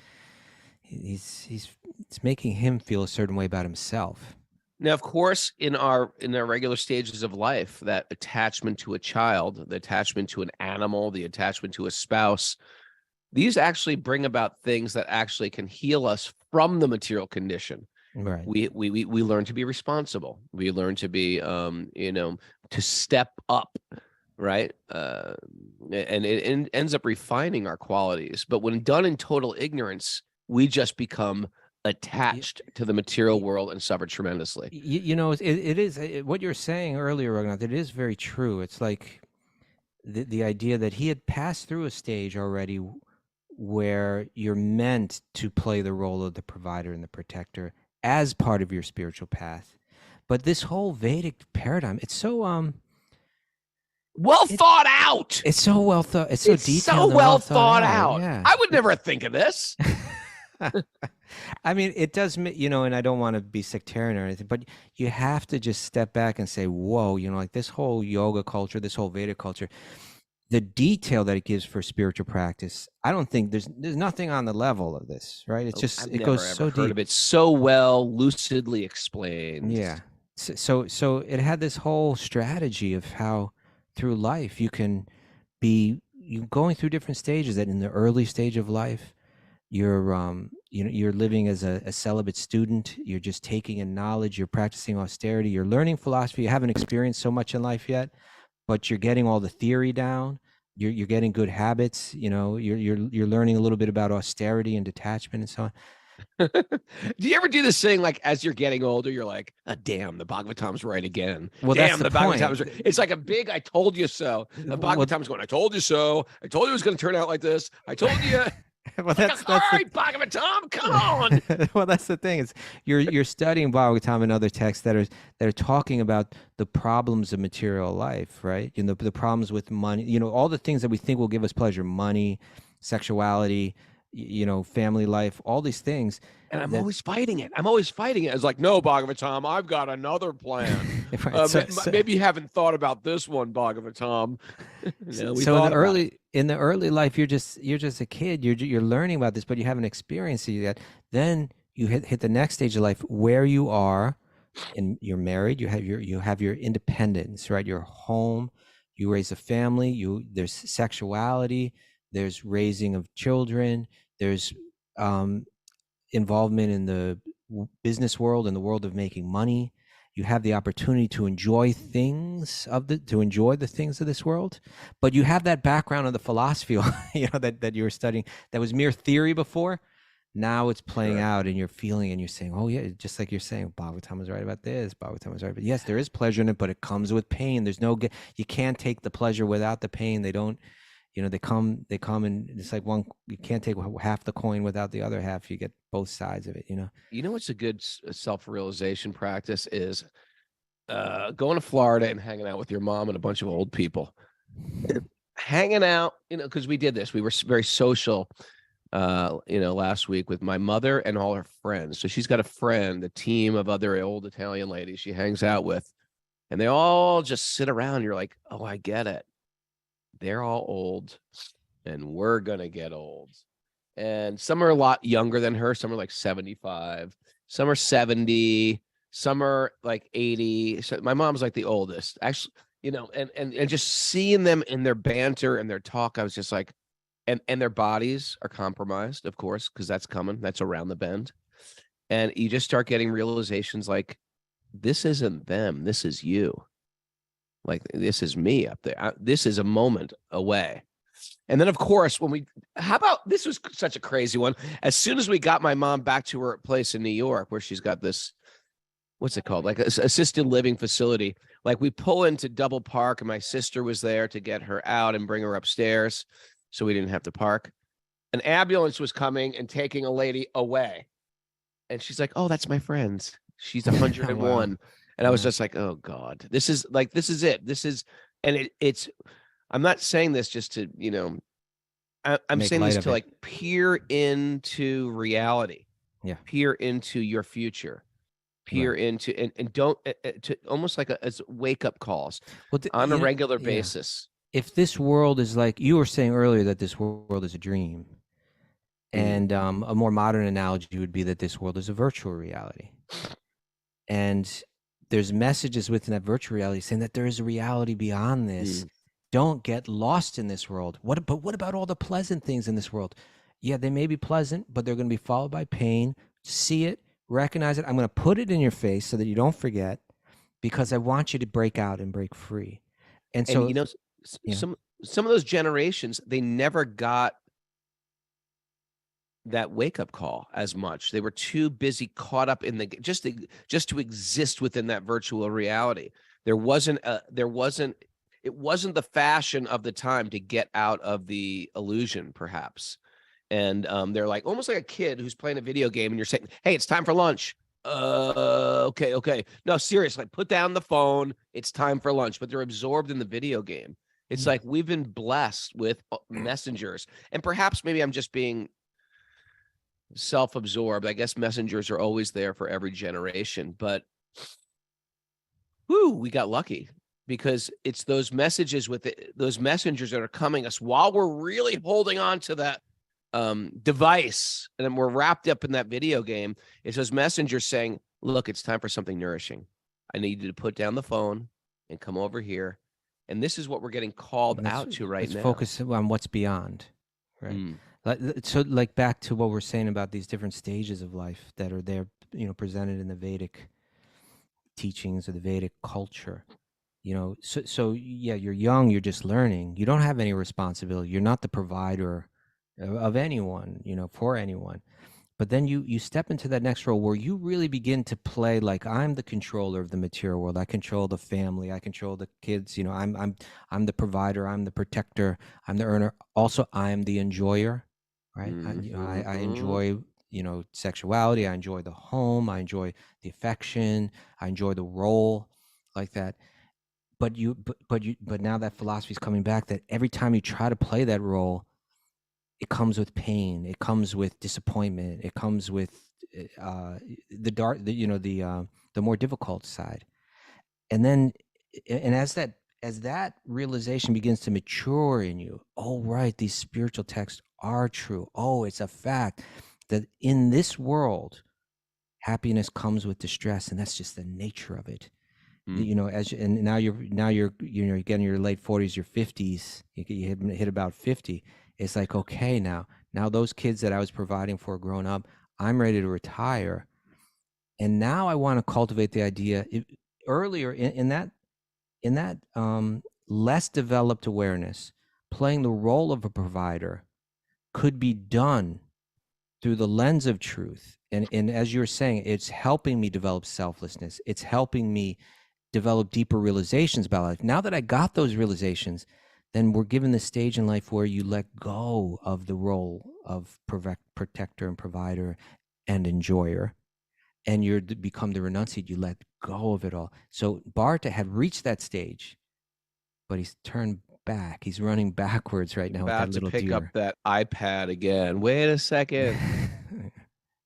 [SPEAKER 1] it's making him feel a certain way about himself.
[SPEAKER 2] Now, of course, in our regular stages of life, that attachment to a child, the attachment to an animal, the attachment to a spouse, these actually bring about things that actually can heal us from the material condition.
[SPEAKER 1] Right.
[SPEAKER 2] We learn to be responsible. We learn to be, to step up, right? And it ends up refining our qualities. But when done in total ignorance, we just become attached to the material world and suffer tremendously.
[SPEAKER 1] It is what you're saying earlier, Raghunath. It is very true. It's like the idea that he had passed through a stage already where you're meant to play the role of the provider and the protector as part of your spiritual path. But this whole Vedic paradigm, it's so
[SPEAKER 2] thought out.
[SPEAKER 1] It's so well thought. It's so detailed.
[SPEAKER 2] So well thought out.
[SPEAKER 1] Yeah.
[SPEAKER 2] I would never think of this.
[SPEAKER 1] I mean, it does, and I don't want to be sectarian or anything, but you have to just step back and say, whoa, like this whole yoga culture, this whole Vedic culture, the detail that it gives for spiritual practice, I don't think there's nothing on the level of this, right? It's just, it goes so deep.
[SPEAKER 2] Of it so well, lucidly explained.
[SPEAKER 1] Yeah. So it had this whole strategy of how through life you can be going through different stages, that in the early stage of life, you're living as a celibate student. You're just taking in knowledge. You're practicing austerity. You're learning philosophy. You haven't experienced so much in life yet, but you're getting all the theory down. You're getting good habits. You're learning a little bit about austerity and detachment and so on.
[SPEAKER 2] Do you ever do this thing, like as you're getting older, you're like, oh, damn, the Bhagavatam's right again.
[SPEAKER 1] Well,
[SPEAKER 2] damn,
[SPEAKER 1] that's the
[SPEAKER 2] Bhagavatam's right. It's like a big I told you so. The Bhagavatam's going, I told you so. I told you it was going to turn out like this. I told you.
[SPEAKER 1] Well, that's
[SPEAKER 2] all right, Bhagavatam, come on.
[SPEAKER 1] Well, that's the thing. Is you're studying Bhagavatam and other texts that are talking about the problems of material life, right? The problems with money, all the things that we think will give us pleasure, money, sexuality, family life, all these things.
[SPEAKER 2] And I'm always fighting it. It's like, no, Bhagavatam, I've got another plan.
[SPEAKER 1] Right.
[SPEAKER 2] Maybe you haven't thought about this one, Bhagavatam.
[SPEAKER 1] In the early life, you're just a kid. You're learning about this, but you haven't experienced it yet. Then you hit the next stage of life where you are, and you're married. You have your independence, right? You're home. You raise a family. There's sexuality. There's raising of children. There's involvement in the business world and the world of making money. You have the opportunity to enjoy the things of this world, but you have that background of the philosophy, that you were studying, that was mere theory before. Now it's playing out, and you're feeling, and you're saying, oh yeah, just like you're saying, Bhagavatam is right about this. Bhagavatam is right, but yes, there is pleasure in it, but it comes with pain. You can't take the pleasure without the pain. They don't. They come and it's like you can't take half the coin without the other half. You get both sides of it,
[SPEAKER 2] what's a good self-realization practice is going to Florida and hanging out with your mom and a bunch of old people. Hanging out, because we did this. We were very social, last week with my mother and all her friends. So she's got a team of other old Italian ladies she hangs out with, and they all just sit around. You're like, oh, I get it. They're all old, and we're going to get old. And some are a lot younger than her. Some are like 75. Some are 70. Some are like 80. So my mom's like the oldest. Actually, and just seeing them in their banter and their talk, I was just like, and their bodies are compromised, of course, because that's coming. That's around the bend. And you just start getting realizations like, this isn't them. This is you. Like, this is me up there. This is a moment away. And then, of course, how about, this was such a crazy one. As soon as we got my mom back to her place in New York, where she's got this, what's it called? Like a assisted living facility. Like, we pull into Double Park, and my sister was there to get her out and bring her upstairs, so we didn't have to park. An ambulance was coming and taking a lady away. And she's like, "Oh, that's my friend. She's 101."
[SPEAKER 1] Wow.
[SPEAKER 2] And I was just like, "Oh God, this is it. This is," and it's, I'm not saying this just to, I'm
[SPEAKER 1] Make
[SPEAKER 2] saying
[SPEAKER 1] light
[SPEAKER 2] this
[SPEAKER 1] of
[SPEAKER 2] to
[SPEAKER 1] it.
[SPEAKER 2] like peer into reality.
[SPEAKER 1] Yeah.
[SPEAKER 2] Peer into your future. Peer
[SPEAKER 1] Right.
[SPEAKER 2] into, and don't, to almost like as wake up calls
[SPEAKER 1] Well,
[SPEAKER 2] on a regular
[SPEAKER 1] yeah.
[SPEAKER 2] basis.
[SPEAKER 1] If this world is like you were saying earlier, that this world is a dream, and a more modern analogy would be that this world is a virtual reality, and there's messages within that virtual reality saying that there is a reality beyond this. Don't get lost in this world. What about all the pleasant things in this world? Yeah, they may be pleasant, but they're going to be followed by pain. See it, recognize it. I'm going to put it in your face so that you don't forget, because I want you to break out and break free. And so,
[SPEAKER 2] some of those generations, they never got that wake up call as much. They were too busy caught up in the just to exist within that virtual reality. It wasn't the fashion of the time to get out of the illusion, perhaps. And they're like almost like a kid who's playing a video game, and you're saying, "Hey, it's time for lunch." Okay. No, seriously, put down the phone. It's time for lunch. But they're absorbed in the video game. It's like we've been blessed with messengers, and perhaps maybe I'm just being self-absorbed. I guess messengers are always there for every generation, but we got lucky, because it's those messages those messengers that are coming us while we're really holding on to that device, and then we're wrapped up in that video game. It's those messengers saying, "Look, it's time for something nourishing. I need you to put down the phone and come over here." And this is what we're getting called out to right now.
[SPEAKER 1] Let's focus on what's beyond, right? So, like, back to what we're saying about these different stages of life that are there, presented in the Vedic teachings or the Vedic culture. So yeah, you're young, you're just learning. You don't have any responsibility. You're not the provider of anyone, for anyone. But then you step into that next role where you really begin to play like, I'm the controller of the material world. I control the family. I control the kids. I'm the provider. I'm the protector. I'm the earner. Also, I'm the enjoyer, right? I enjoy, sexuality. I enjoy the home. I enjoy the affection. I enjoy the role, like that. But now that philosophy is coming back, that every time you try to play that role, it comes with pain. It comes with disappointment. It comes with the more difficult side. And then, and as that realization begins to mature in you, oh right, these spiritual texts are true. Oh, it's a fact that in this world, happiness comes with distress, and that's just the nature of it. And now you're getting your late 40s, your 50s. You hit about 50. It's like, okay, now those kids that I was providing for growing up, I'm ready to retire, and now I want to cultivate the idea. Earlier in that less developed awareness, playing the role of a provider could be done through the lens of truth, and as you're saying, it's helping me develop selflessness. It's helping me develop deeper realizations about life. Now that I got those realizations, then we're given the stage in life where you let go of the role of protector and provider and enjoyer, and you become the renunciate. You let go of it all. So Bharata had reached that stage, but he's turned back. He's running backwards right now.
[SPEAKER 2] About
[SPEAKER 1] with that little
[SPEAKER 2] to pick
[SPEAKER 1] deer.
[SPEAKER 2] up that iPad again. Wait a second.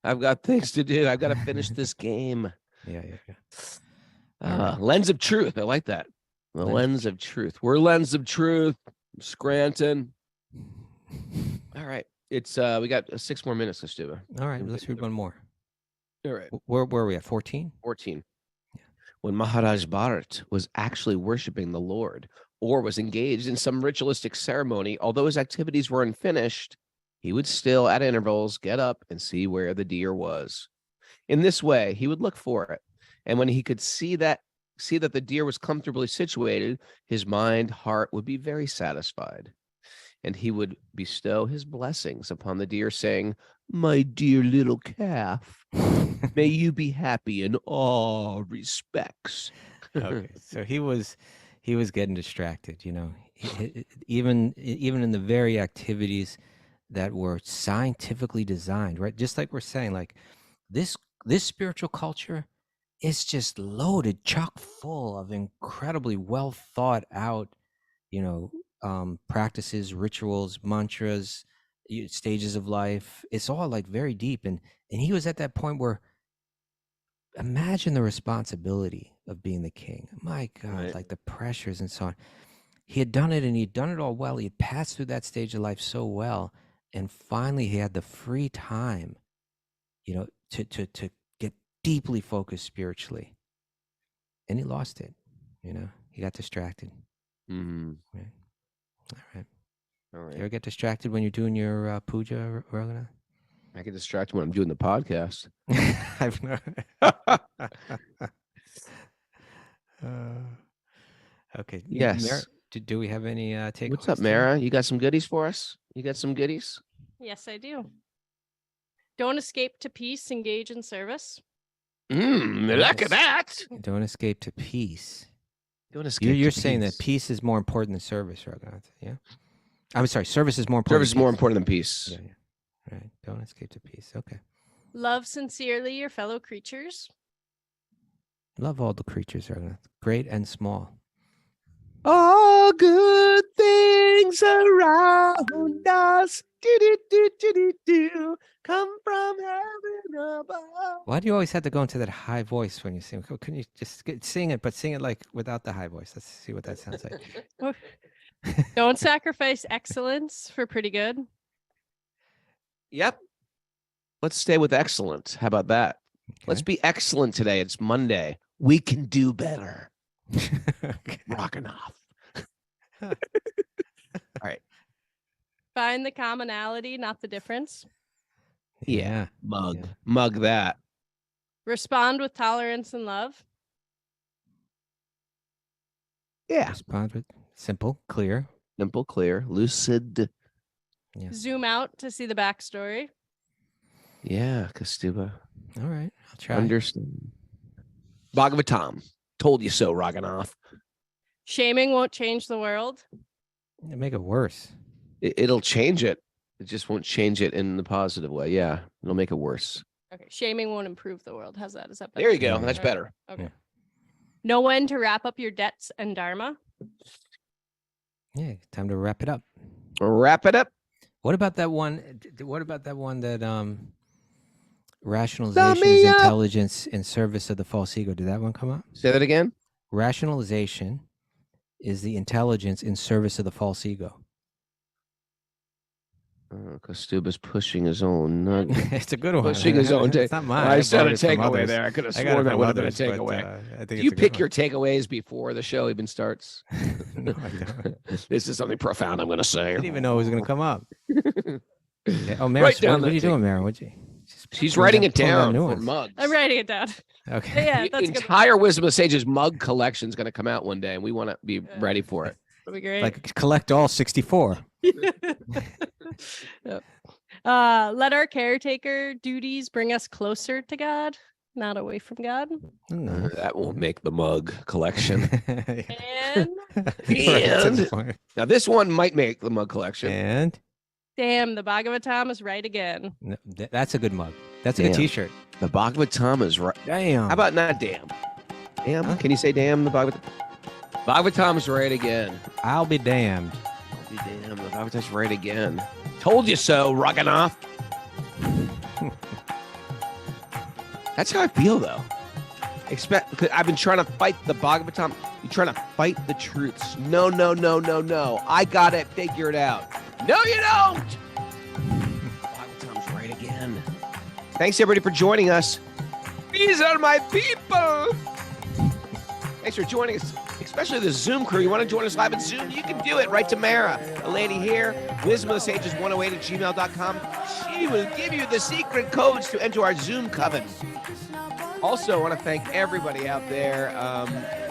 [SPEAKER 2] I've got things to do. I've got to finish this game.
[SPEAKER 1] Yeah.
[SPEAKER 2] Right. Lens of truth. I like that. The lens of truth. We're lens of truth. Scranton. All right. It's we got 6 more minutes, let's do it.
[SPEAKER 1] All right, let's read one more.
[SPEAKER 2] All right.
[SPEAKER 1] Where are we at? 14?
[SPEAKER 2] 14. Yeah. When Maharaj Bharat was actually worshiping the Lord, or was engaged in some ritualistic ceremony, although his activities were unfinished, he would still, at intervals, get up and see where the deer was. In this way, he would look for it. And when he could see that see that the deer was comfortably situated, his mind, heart would be very satisfied. And he would bestow his blessings upon the deer, saying, "My dear little calf, may you be happy in all respects."
[SPEAKER 1] Okay, so he was getting distracted, you know. Even in the very activities that were scientifically designed, right? Just like we're saying, like this spiritual culture is just loaded, chock full of incredibly well thought out, you know, practices, rituals, mantras, stages of life. It's all like very deep, and he was at that point where, imagine the responsibility of being the king. My God,
[SPEAKER 2] Right.
[SPEAKER 1] like the pressures and so on. He had done it, and he'd done it all well. He had passed through that stage of life so well, and finally he had the free time, you know, to get deeply focused spiritually, and he lost it. You know, he got distracted.
[SPEAKER 2] Mm-hmm.
[SPEAKER 1] Right. All right.
[SPEAKER 2] All right.
[SPEAKER 1] You ever get distracted when you're doing your puja, Raghunath?
[SPEAKER 2] I get distracted when I'm doing the podcast.
[SPEAKER 1] I've not. Okay.
[SPEAKER 2] Yes.
[SPEAKER 1] Do we have any takeaways?
[SPEAKER 2] What's up,
[SPEAKER 1] today?
[SPEAKER 2] Mara? You got some goodies for us? You got some goodies?
[SPEAKER 4] Yes, I do. Don't escape to peace, engage in service.
[SPEAKER 2] Look at that.
[SPEAKER 1] Don't escape to peace.
[SPEAKER 2] Don't escape.
[SPEAKER 1] You're
[SPEAKER 2] to
[SPEAKER 1] saying
[SPEAKER 2] peace.
[SPEAKER 1] that peace is more important than service, Raghunath. Yeah. I'm sorry. Service is more important.
[SPEAKER 2] Service is more important than peace.
[SPEAKER 1] Yeah. Right. Don't escape to peace. Okay.
[SPEAKER 4] Love sincerely your fellow creatures.
[SPEAKER 1] Love all the creatures, Raghunath, great and small.
[SPEAKER 2] All good things around us come from heaven above.
[SPEAKER 1] Why do you always have to go into that high voice when you sing? Couldn't you just sing it, but sing it like without the high voice? Let's see what that sounds like.
[SPEAKER 4] Don't sacrifice excellence for pretty good.
[SPEAKER 2] Yep. Let's stay with excellent. How about that?
[SPEAKER 1] Okay.
[SPEAKER 2] Let's be excellent today. It's Monday. We can do better.
[SPEAKER 1] Okay.
[SPEAKER 2] Rocking off. All right.
[SPEAKER 4] Find the commonality, not the difference.
[SPEAKER 2] Yeah. Mug.
[SPEAKER 1] Yeah.
[SPEAKER 2] Mug that.
[SPEAKER 4] Respond with tolerance and love.
[SPEAKER 2] Yeah.
[SPEAKER 1] Respond with simple, clear.
[SPEAKER 2] Simple, clear, lucid.
[SPEAKER 1] Yeah.
[SPEAKER 4] Zoom out to see the backstory.
[SPEAKER 2] Yeah, Kastuba.
[SPEAKER 1] All right. I'll try.
[SPEAKER 2] Understand. Bhagavatam. Told you so, Raghunath.
[SPEAKER 4] Shaming won't change the world.
[SPEAKER 1] Make it worse.
[SPEAKER 2] It'll change it. It just won't change it in the positive way. Yeah. It'll make it worse.
[SPEAKER 4] Okay. Shaming won't improve the world. How's that? Is that better?
[SPEAKER 2] There you go.
[SPEAKER 1] Yeah.
[SPEAKER 2] That's better.
[SPEAKER 4] Okay.
[SPEAKER 1] Yeah.
[SPEAKER 4] Know when to wrap up your debts and dharma.
[SPEAKER 1] Yeah. Time to wrap it up.
[SPEAKER 2] Wrap it up.
[SPEAKER 1] What about that one? That rationalization is intelligence in service of the false ego? Did that one come up?
[SPEAKER 2] Say that again.
[SPEAKER 1] Rationalization is the intelligence in service of the false ego.
[SPEAKER 2] Kastuba's pushing his own.
[SPEAKER 1] It's a good one.
[SPEAKER 2] Pushing his own.
[SPEAKER 1] It's not mine.
[SPEAKER 2] I said a
[SPEAKER 1] borrowed it from
[SPEAKER 2] takeaway
[SPEAKER 1] others.
[SPEAKER 2] there. I could have
[SPEAKER 1] I got it
[SPEAKER 2] sworn that
[SPEAKER 1] from
[SPEAKER 2] would have been a
[SPEAKER 1] others, but,
[SPEAKER 2] takeaway.
[SPEAKER 1] I think
[SPEAKER 2] Do
[SPEAKER 1] it's
[SPEAKER 2] you
[SPEAKER 1] a good
[SPEAKER 2] pick
[SPEAKER 1] one.
[SPEAKER 2] your takeaways before the show even starts?
[SPEAKER 1] No, I don't.
[SPEAKER 2] This is something profound I'm going to say.
[SPEAKER 1] I didn't even know it was going to come up. Okay. Oh, Mary,
[SPEAKER 2] Write down
[SPEAKER 1] what are you
[SPEAKER 2] that
[SPEAKER 1] doing, Mary? What'd you?
[SPEAKER 2] She's writing it down
[SPEAKER 1] New
[SPEAKER 2] for
[SPEAKER 1] ones.
[SPEAKER 2] mugs.
[SPEAKER 4] I'm writing it down.
[SPEAKER 1] Okay.
[SPEAKER 4] Yeah,
[SPEAKER 2] The
[SPEAKER 4] that's good.
[SPEAKER 2] entire Wisdom of the Sages mug collection is going to come out one day, and we want to be ready for it.
[SPEAKER 4] That'd be great.
[SPEAKER 1] Like collect all 64.
[SPEAKER 4] Yep. Let our caretaker duties bring us closer to God, not away from God.
[SPEAKER 1] No.
[SPEAKER 2] That won't make the mug collection.
[SPEAKER 4] And
[SPEAKER 2] And now this one might make the mug collection.
[SPEAKER 1] And
[SPEAKER 4] damn, the Bhagavatam is right again.
[SPEAKER 1] no, that's a good mug. That's a good
[SPEAKER 2] Damn.
[SPEAKER 1] T-shirt.
[SPEAKER 2] The Bhagavatam is right.
[SPEAKER 1] Damn.
[SPEAKER 2] How about not damn? Damn.
[SPEAKER 1] Huh?
[SPEAKER 2] Can you say damn? The Bhagavatam. Bhagavatam's right again.
[SPEAKER 1] I'll be damned.
[SPEAKER 2] I'll be damned. The Bhagavatam's right again. Told you so, Raghunath. That's how I feel, though. Because I've been trying to fight the Bhagavatam. You're trying to fight the truths. No. I got it figured out. No, you don't. Bhagavatam's right again. Thanks, everybody, for joining us. These are my people. Thanks for joining us, especially the Zoom crew. You want to join us live at Zoom? You can do it. Right to Mara, a lady here, wisdomofthesages108@gmail.com. She will give you the secret codes to enter our Zoom coven. Also, I want to thank everybody out there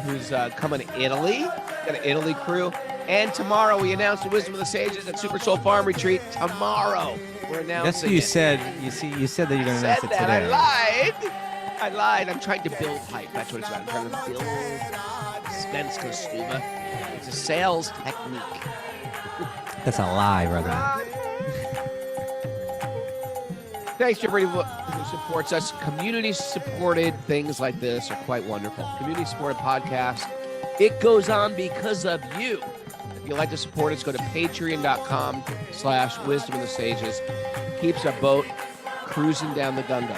[SPEAKER 2] who's coming to Italy. Got an Italy crew. And tomorrow we announce the Wisdom of the Sages at Super Soul Farm Retreat. Tomorrow we're announcing.
[SPEAKER 5] That's what you
[SPEAKER 2] it.
[SPEAKER 5] said. You said that you're going to announce it
[SPEAKER 2] Said
[SPEAKER 5] today.
[SPEAKER 2] that. I lied. I'm trying to build hype. That's what it's about. I'm trying to build Svenska Stuba. It's a sales technique.
[SPEAKER 5] That's a lie, brother.
[SPEAKER 2] Thanks to everybody who supports us. Community-supported things like this are quite wonderful. Community-supported podcast. It goes on because of you. If you'd like to support us, go to patreon.com/wisdom of the sages. Keeps our boat cruising down the Ganga.